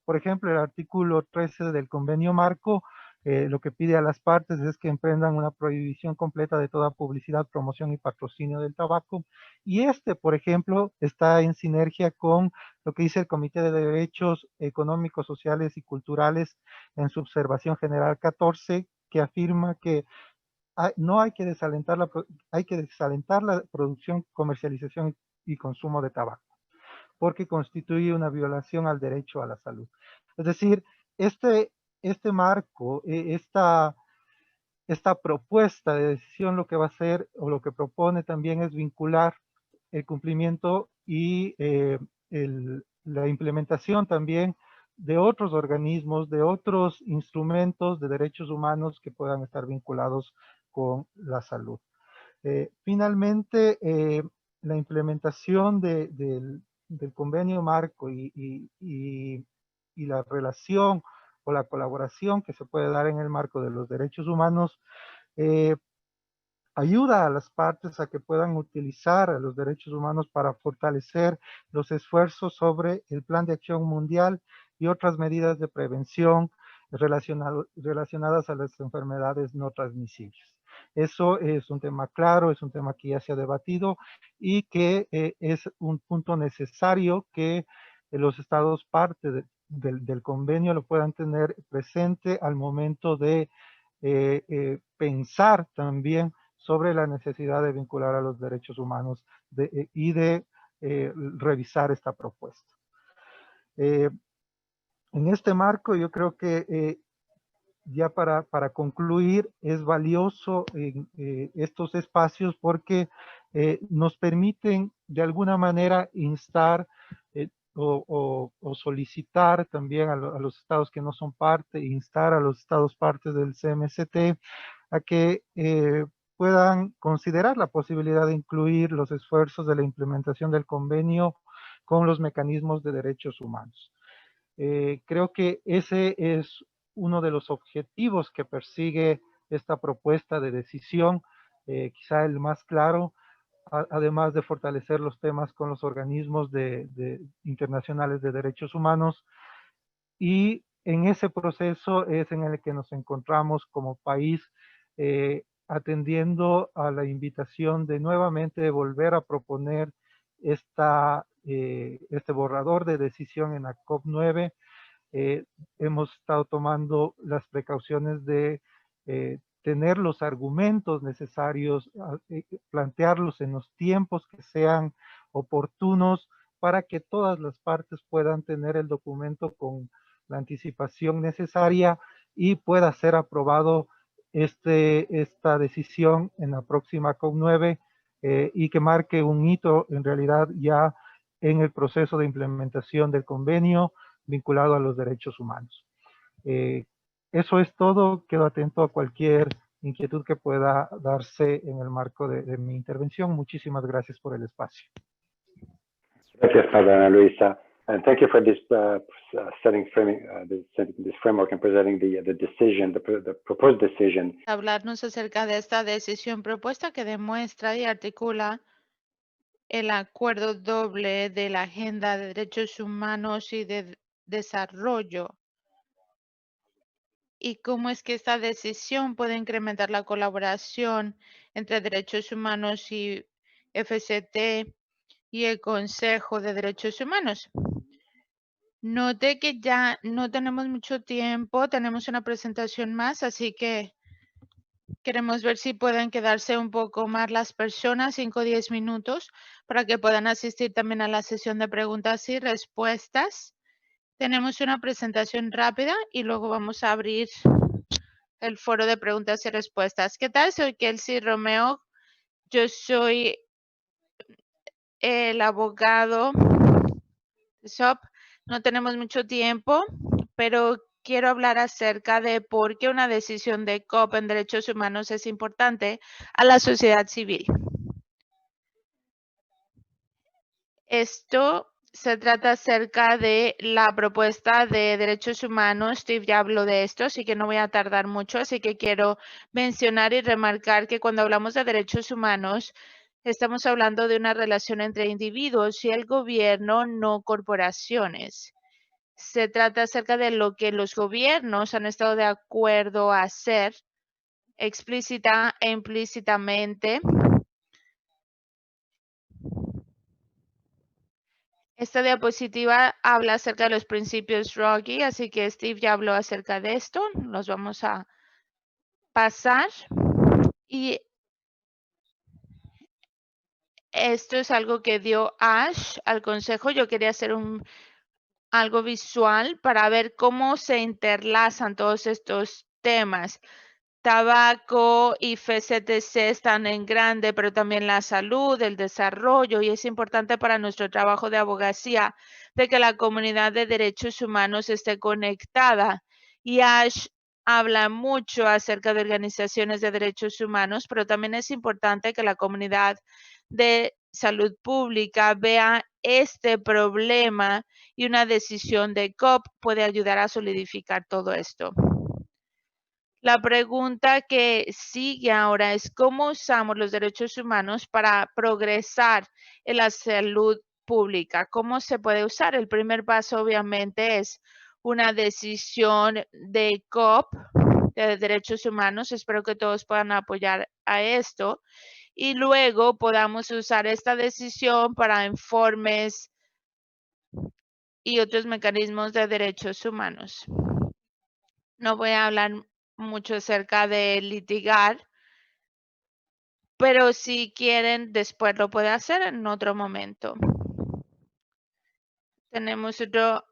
D: Por ejemplo, el artículo 13 del convenio marco lo que pide a las partes es que emprendan una prohibición completa de toda publicidad, promoción y patrocinio del tabaco. Y por ejemplo, está en sinergia con lo que dice el Comité de Derechos Económicos, Sociales y Culturales en su observación general 14, que afirma que no hay que desalentar la producción, comercialización y consumo de tabaco, porque constituye una violación al derecho a la salud. Es decir, este marco, esta propuesta de decisión lo que va a hacer o lo que propone también es vincular el cumplimiento y la implementación también de otros organismos, de otros instrumentos de derechos humanos que puedan estar vinculados con la salud. Finalmente, la implementación del convenio marco y la relación o la colaboración que se puede dar en el marco de los derechos humanos ayuda a las partes a que puedan utilizar a los derechos humanos para fortalecer los esfuerzos sobre el Plan de Acción Mundial y otras medidas de prevención relacionadas a las enfermedades no transmisibles. Eso es un tema claro, es un tema que ya se ha debatido y que es un punto necesario que los estados parte del convenio lo puedan tener presente al momento de pensar también sobre la necesidad de vincular a los derechos humanos y de revisar esta propuesta. En este marco yo creo que ya para concluir, es valioso estos espacios porque nos permiten de alguna manera instar o solicitar también a los estados que no son parte, instar a los estados partes del CMCT a que puedan considerar la posibilidad de incluir los esfuerzos de la implementación del convenio con los mecanismos de derechos humanos. Creo que ese es uno de los objetivos que persigue esta propuesta de decisión, quizá el más claro, además de fortalecer los temas con los organismos internacionales de derechos humanos. Y en ese proceso es en el que nos encontramos como país atendiendo a la invitación de nuevamente volver a proponer este borrador de decisión en la COP9. Hemos estado tomando las precauciones de tener los argumentos necesarios, plantearlos en los tiempos que sean oportunos para que todas las partes puedan tener el documento con la anticipación necesaria y pueda ser aprobado esta decisión en la próxima COP9 y que marque un hito en realidad ya en el proceso de implementación del convenio vinculado a los derechos humanos. Eso es todo. Quedo atento a cualquier inquietud que pueda darse en el marco de mi intervención. Muchísimas gracias por el espacio.
B: Gracias, Ana Luisa. And thank you for this this framework and presenting the decision, the proposed decision.
A: Hablarnos acerca de esta decisión propuesta que demuestra y articula el acuerdo doble de la Agenda de Derechos Humanos y de Desarrollo y cómo es que esta decisión puede incrementar la colaboración entre derechos humanos y FCT y el Consejo de Derechos Humanos. Noté que ya no tenemos mucho tiempo, tenemos una presentación más, así que queremos ver si pueden quedarse un poco más las personas, 5 o 10 minutos, para que puedan asistir también a la sesión de preguntas y respuestas. Tenemos una presentación rápida y luego vamos a abrir el foro de preguntas y respuestas. ¿Qué tal? Soy Kelsey Romeo. Yo soy el abogado de SOP. No tenemos mucho tiempo, pero quiero hablar acerca de por qué una decisión de COP en derechos humanos es importante a la sociedad civil. Esto se trata acerca de la propuesta de derechos humanos. Steve ya habló de esto, así que no voy a tardar mucho. Así que quiero mencionar y remarcar que cuando hablamos de derechos humanos, estamos hablando de una relación entre individuos y el gobierno, no corporaciones. Se trata acerca de lo que los gobiernos han estado de acuerdo a hacer explícita e implícitamente. Esta diapositiva habla acerca de los principios Ruggie, así que Steve ya habló acerca de esto. Los vamos a pasar. Y esto es algo que dio Ash al consejo. Yo quería hacer algo visual para ver cómo se interlazan todos estos temas. Tabaco y FCTC están en grande, pero también la salud, el desarrollo, y es importante para nuestro trabajo de abogacía de que la comunidad de derechos humanos esté conectada. Y Ash habla mucho acerca de organizaciones de derechos humanos, pero también es importante que la comunidad de salud pública vea este problema y una decisión de COP puede ayudar a solidificar todo esto. La pregunta que sigue ahora es cómo usamos los derechos humanos para progresar en la salud pública. ¿Cómo se puede usar? El primer paso obviamente es una decisión de COP, de derechos humanos. Espero que todos puedan apoyar a esto. Y luego podamos usar esta decisión para informes y otros mecanismos de derechos humanos. No voy a hablar mucho acerca de litigar, pero si quieren, después lo puede hacer en otro momento. Tenemos otro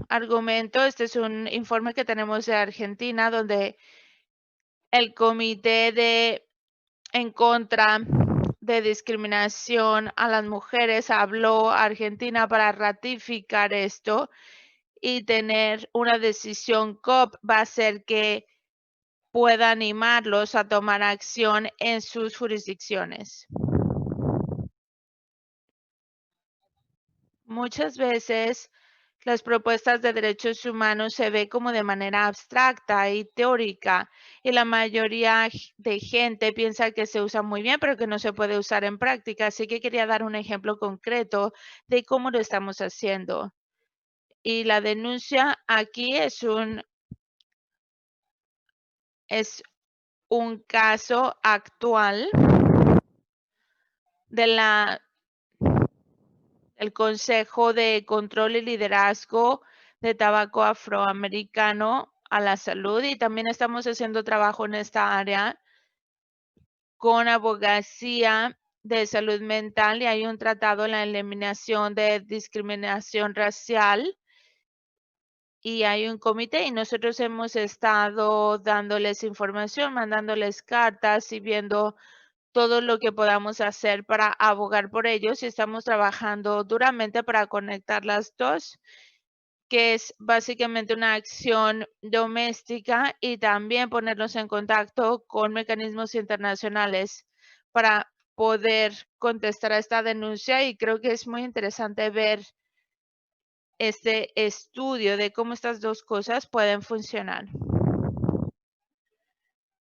A: argumento. Este es un informe que tenemos de Argentina, donde el comité en contra de discriminación a las mujeres habló a Argentina para ratificar esto, y tener una decisión COP va a hacer que pueda animarlos a tomar acción en sus jurisdicciones. Muchas veces las propuestas de derechos humanos se ve como de manera abstracta y teórica, y la mayoría de gente piensa que se usa muy bien, pero que no se puede usar en práctica. Así que quería dar un ejemplo concreto de cómo lo estamos haciendo. Y la denuncia aquí es un caso actual de el Consejo de Control y Liderazgo de Tabaco Afroamericano a la Salud, y también estamos haciendo trabajo en esta área con abogacía de salud mental, y hay un tratado en la eliminación de discriminación racial, y hay un comité, y nosotros hemos estado dándoles información, mandándoles cartas y viendo todo lo que podamos hacer para abogar por ellos, y estamos trabajando duramente para conectar las dos, que es básicamente una acción doméstica, y también ponernos en contacto con mecanismos internacionales para poder contestar a esta denuncia. Y creo que es muy interesante ver este estudio de cómo estas dos cosas pueden funcionar.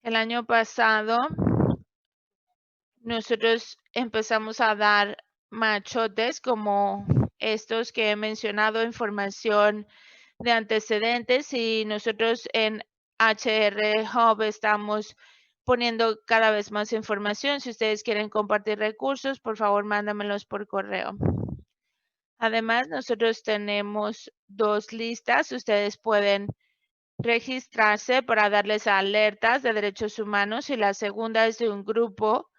A: El año pasado, nosotros empezamos a dar machotes como estos que he mencionado, información de antecedentes, y nosotros en HR Hub estamos poniendo cada vez más información. Si ustedes quieren compartir recursos, por favor, mándamelos por correo. Además, nosotros tenemos 2 listas. Ustedes pueden registrarse para darles alertas de derechos humanos, y la segunda es de un grupo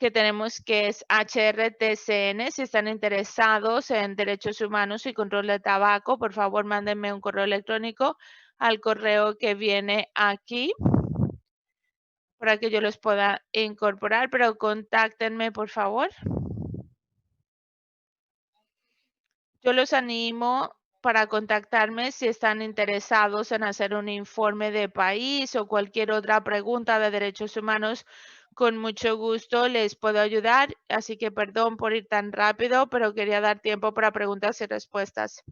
A: que tenemos que es HRTCN. Si están interesados en derechos humanos y control de tabaco, por favor, mándenme un correo electrónico al correo que viene aquí para que yo los pueda incorporar, pero contáctenme, por favor. Yo los animo para contactarme si están interesados en hacer un informe de país o cualquier otra pregunta de derechos humanos. Con mucho gusto les puedo ayudar, así que perdón por ir tan rápido, pero quería dar tiempo para preguntas y respuestas.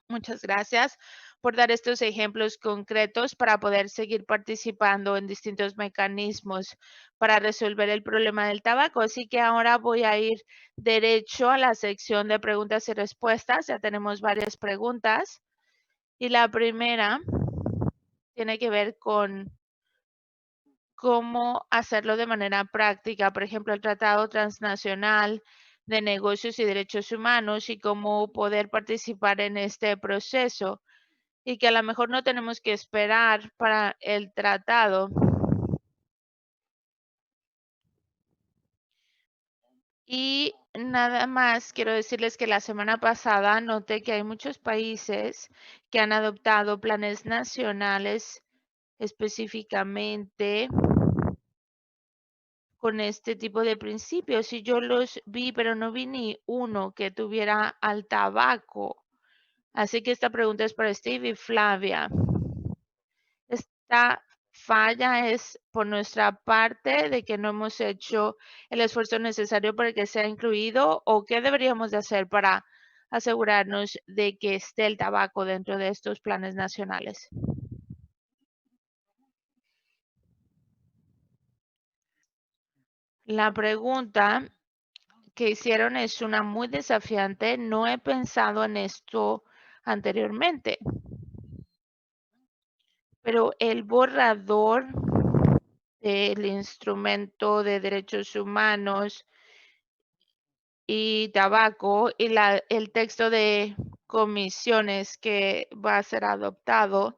A: Muchas gracias por dar estos ejemplos concretos para poder seguir participando en distintos mecanismos para resolver el problema del tabaco. Así que ahora voy a ir derecho a la sección de preguntas y respuestas. Ya tenemos varias preguntas, y la primera tiene que ver con cómo hacerlo de manera práctica. Por ejemplo, el Tratado Transnacional de Negocios y Derechos Humanos, y cómo poder participar en este proceso, y que a lo mejor no tenemos que esperar para el tratado. Y nada más quiero decirles que la semana pasada noté que hay muchos países que han adoptado planes nacionales específicamente con este tipo de principios, y yo los vi, pero no vi ni uno que tuviera al tabaco. Así que esta pregunta es para Steve y Flavia. Esta falla es por nuestra parte, de que no hemos hecho el esfuerzo necesario para que sea incluido, o qué deberíamos de hacer para asegurarnos de que esté el tabaco dentro de estos planes nacionales. La pregunta que hicieron es una muy desafiante. No he pensado en esto anteriormente. Pero el borrador del instrumento de derechos humanos y tabaco y el texto de comisiones que va a ser adoptado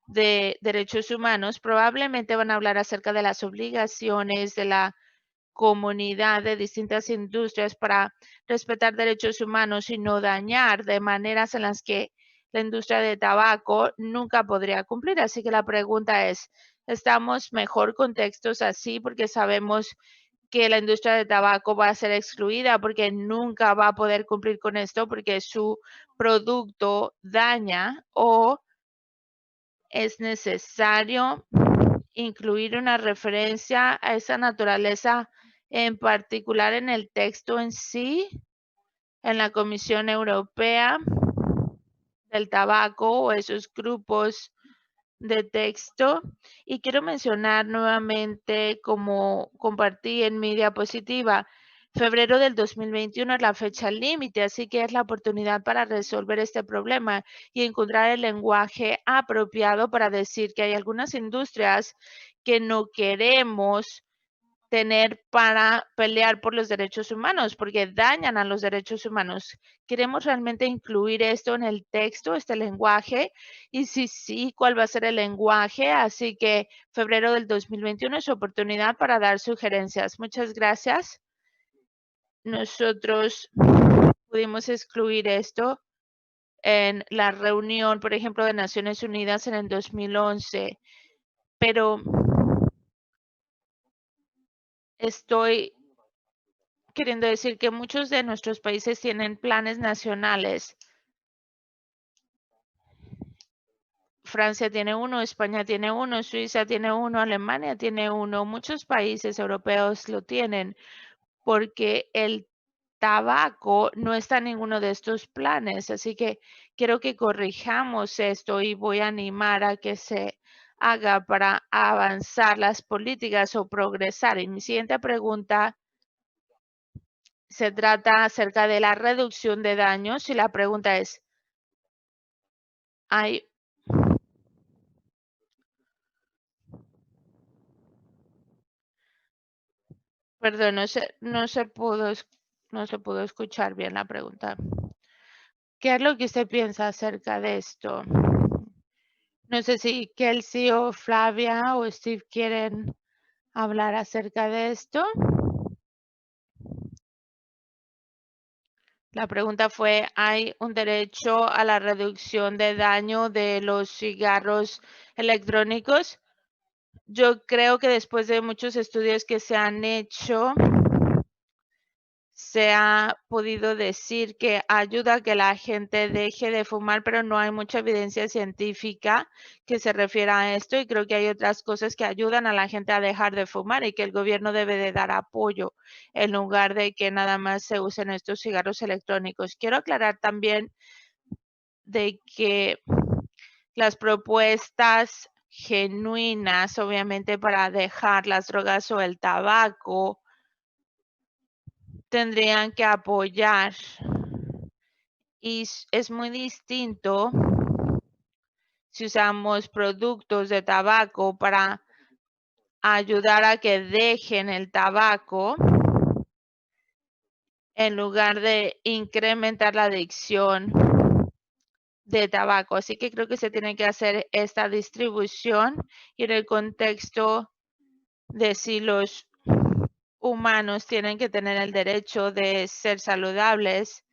A: de derechos humanos probablemente van a hablar acerca de las obligaciones de la comunidad de distintas industrias para respetar derechos humanos y no dañar de maneras en las que la industria de tabaco nunca podría cumplir. Así que la pregunta es, ¿estamos mejor con textos así porque sabemos que la industria de tabaco va a ser excluida porque nunca va a poder cumplir con esto porque su producto daña, o es necesario incluir una referencia a esa naturaleza en particular en el texto en sí, en la Comisión Europea del Tabaco o esos grupos de texto? Y quiero mencionar nuevamente, como compartí en mi diapositiva, febrero del 2021 es la fecha límite, así que es la oportunidad para resolver este problema y encontrar el lenguaje apropiado para decir que hay algunas industrias que no queremos tener para pelear por los derechos humanos, porque dañan a los derechos humanos. ¿Queremos realmente incluir esto en el texto, este lenguaje? Y si sí, ¿cuál va a ser el lenguaje? Así que febrero del 2021 es oportunidad para dar sugerencias. Muchas gracias. Nosotros pudimos excluir esto en la reunión, por ejemplo, de Naciones Unidas en el 2011, pero estoy queriendo decir que muchos de nuestros países tienen planes nacionales. Francia tiene uno, España tiene uno, Suiza tiene uno, Alemania tiene uno, muchos países europeos lo tienen, porque el tabaco no está en ninguno de estos planes. Así que quiero que corrijamos esto y voy a animar a que se haga para avanzar las políticas o progresar. Y mi siguiente pregunta se trata acerca de la reducción de daños y la pregunta es, perdón, no se pudo escuchar bien la pregunta. ¿Qué es lo que usted piensa acerca de esto? No sé si Kelsey o Flavia o Steve quieren hablar acerca de esto. La pregunta fue, ¿hay un derecho a la reducción de daño de los cigarros electrónicos? Yo creo que después de muchos estudios que se han hecho, se ha podido decir que ayuda a que la gente deje de fumar, pero no hay mucha evidencia científica que se refiera a esto, y creo que hay otras cosas que ayudan a la gente a dejar de fumar y que el gobierno debe de dar apoyo en lugar de que nada más se usen estos cigarros electrónicos. Quiero aclarar también de que las propuestas genuinas, obviamente, para dejar las drogas o el tabaco, tendrían que apoyar, y es muy distinto si usamos productos de tabaco para ayudar a que dejen el tabaco en lugar de incrementar la adicción de tabaco. Así que creo que se tiene que hacer esta distribución y en el contexto de si los humanos tienen que tener el derecho de ser saludables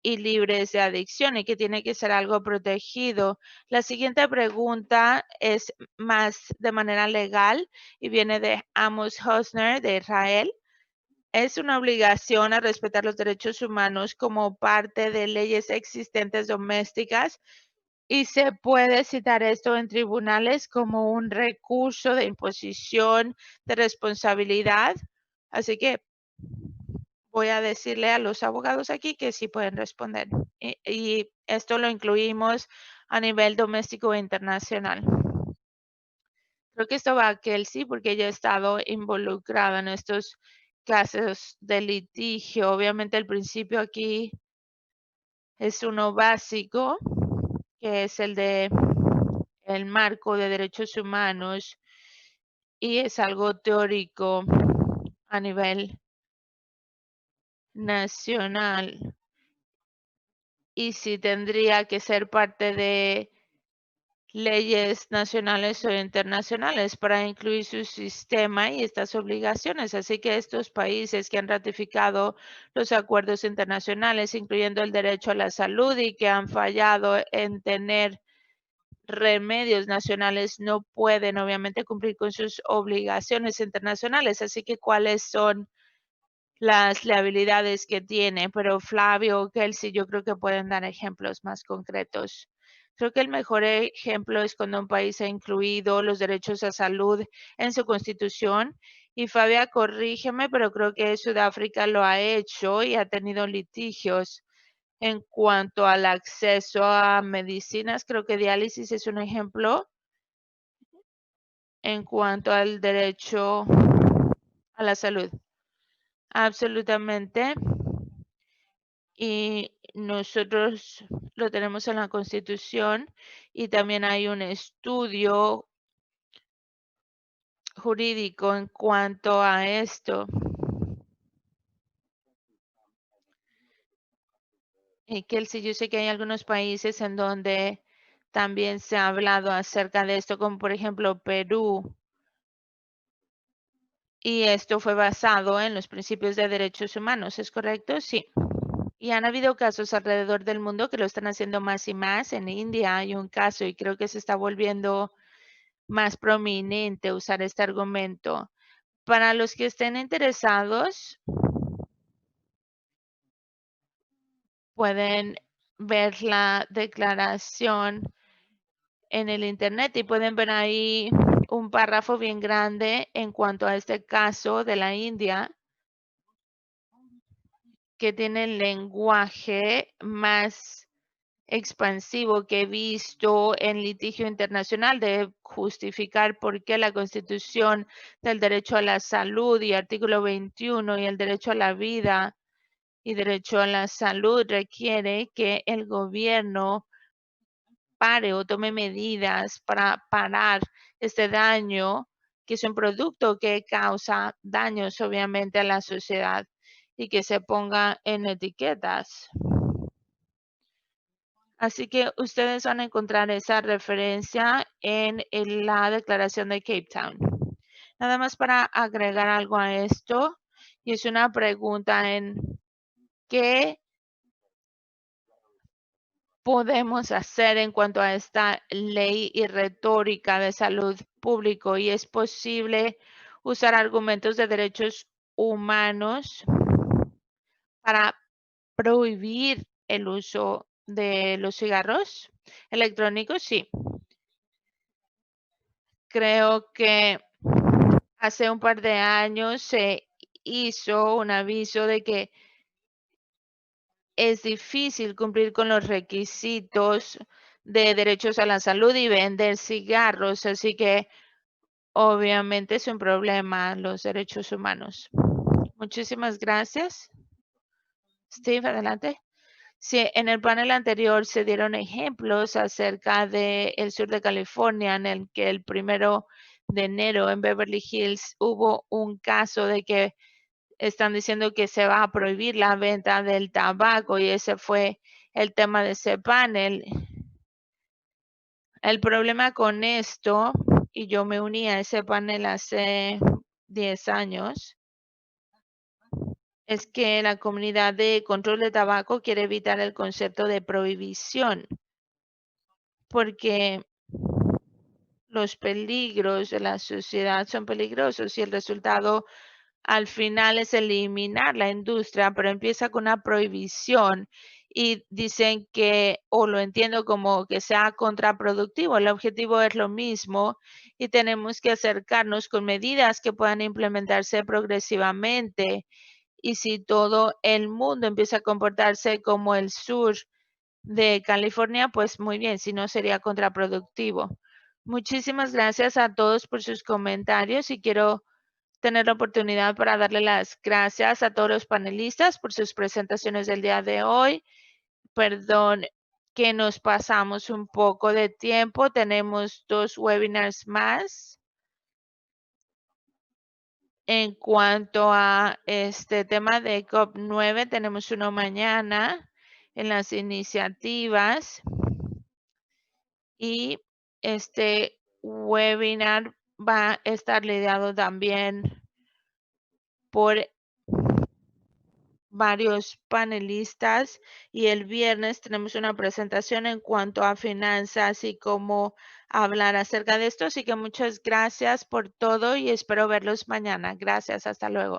A: y libres de adicción y que tiene que ser algo protegido. La siguiente pregunta es más de manera legal y viene de Amos Hosner de Israel. ¿Es una obligación a respetar los derechos humanos como parte de leyes existentes domésticas? Y se puede citar esto en tribunales como un recurso de imposición de responsabilidad. Así que voy a decirle a los abogados aquí que sí pueden responder. Y esto lo incluimos a nivel doméstico e internacional. Creo que esto va a Kelsey porque ella ha estado involucrada en estos casos de litigio. Obviamente el principio aquí es uno básico que es el de el marco de derechos humanos, y es algo teórico a nivel nacional. Y si tendría que ser parte de leyes nacionales o internacionales para incluir su sistema y estas obligaciones. Así que estos países que han ratificado los acuerdos internacionales, incluyendo el derecho a la salud y que han fallado en tener remedios nacionales, no pueden obviamente cumplir con sus obligaciones internacionales. Así que, ¿cuáles son las liabilidades que tiene? Pero Flavio o Kelsey, yo creo que pueden dar ejemplos más concretos. Creo que el mejor ejemplo es cuando un país ha incluido los derechos a salud en su constitución. Y Fabia, corrígeme, pero creo que Sudáfrica lo ha hecho y ha tenido litigios en cuanto al acceso a medicinas. Creo que diálisis es un ejemplo en cuanto al derecho a la salud. Absolutamente. Y nosotros lo tenemos en la Constitución y también hay un estudio jurídico en cuanto a esto. Y Kelsey, yo sé que hay algunos países en donde también se ha hablado acerca de esto, como por ejemplo Perú. Y esto fue basado en los principios de derechos humanos, ¿es correcto? Sí. Y han habido casos alrededor del mundo que lo están haciendo más y más. En India hay un caso y creo que se está volviendo más prominente usar este argumento. Para los que estén interesados, pueden ver la declaración en el internet y pueden ver ahí un párrafo bien grande en cuanto a este caso de la India, que tiene el lenguaje más expansivo que he visto en litigio internacional, de justificar por qué la Constitución del derecho a la salud y artículo 21 y el derecho a la vida y derecho a la salud requiere que el gobierno pare o tome medidas para parar este daño, que es un producto que causa daños obviamente a la sociedad, y que se ponga en etiquetas. Así que ustedes van a encontrar esa referencia en la declaración de Cape Town. Nada más para agregar algo a esto, y es una pregunta en qué podemos hacer en cuanto a esta ley y retórica de salud público, y es posible usar argumentos de derechos humanos para prohibir el uso de los cigarros electrónicos. Sí. Creo que hace un par de años se hizo un aviso de que es difícil cumplir con los requisitos de derechos a la salud y vender cigarros, así que obviamente es un problema los derechos humanos. Muchísimas gracias. Steve, adelante. Sí, en el panel anterior se dieron ejemplos acerca del sur de California, en el que el 1 de enero en Beverly Hills hubo un caso de que están diciendo que se va a prohibir la venta del tabaco, y ese fue el tema de ese panel. El problema con esto, y yo me uní a ese panel hace 10 años, es que la comunidad de control de tabaco quiere evitar el concepto de prohibición, porque los peligros de la sociedad son peligrosos y el resultado al final es eliminar la industria, pero empieza con una prohibición y dicen que, o lo entiendo como que sea contraproductivo. El objetivo es lo mismo y tenemos que acercarnos con medidas que puedan implementarse progresivamente. Y si todo el mundo empieza a comportarse como el sur de California, pues muy bien, si no sería contraproductivo. Muchísimas gracias a todos por sus comentarios y quiero tener la oportunidad para darle las gracias a todos los panelistas por sus presentaciones del día de hoy. Perdón que nos pasamos un poco de tiempo. Tenemos 2 webinars más. En cuanto a este tema de COP9, tenemos uno mañana en las iniciativas. Y este webinar va a estar liderado también por varios panelistas, y el viernes tenemos una presentación en cuanto a finanzas y cómo hablar acerca de esto. Así que muchas gracias por todo y espero verlos mañana. Gracias, hasta luego.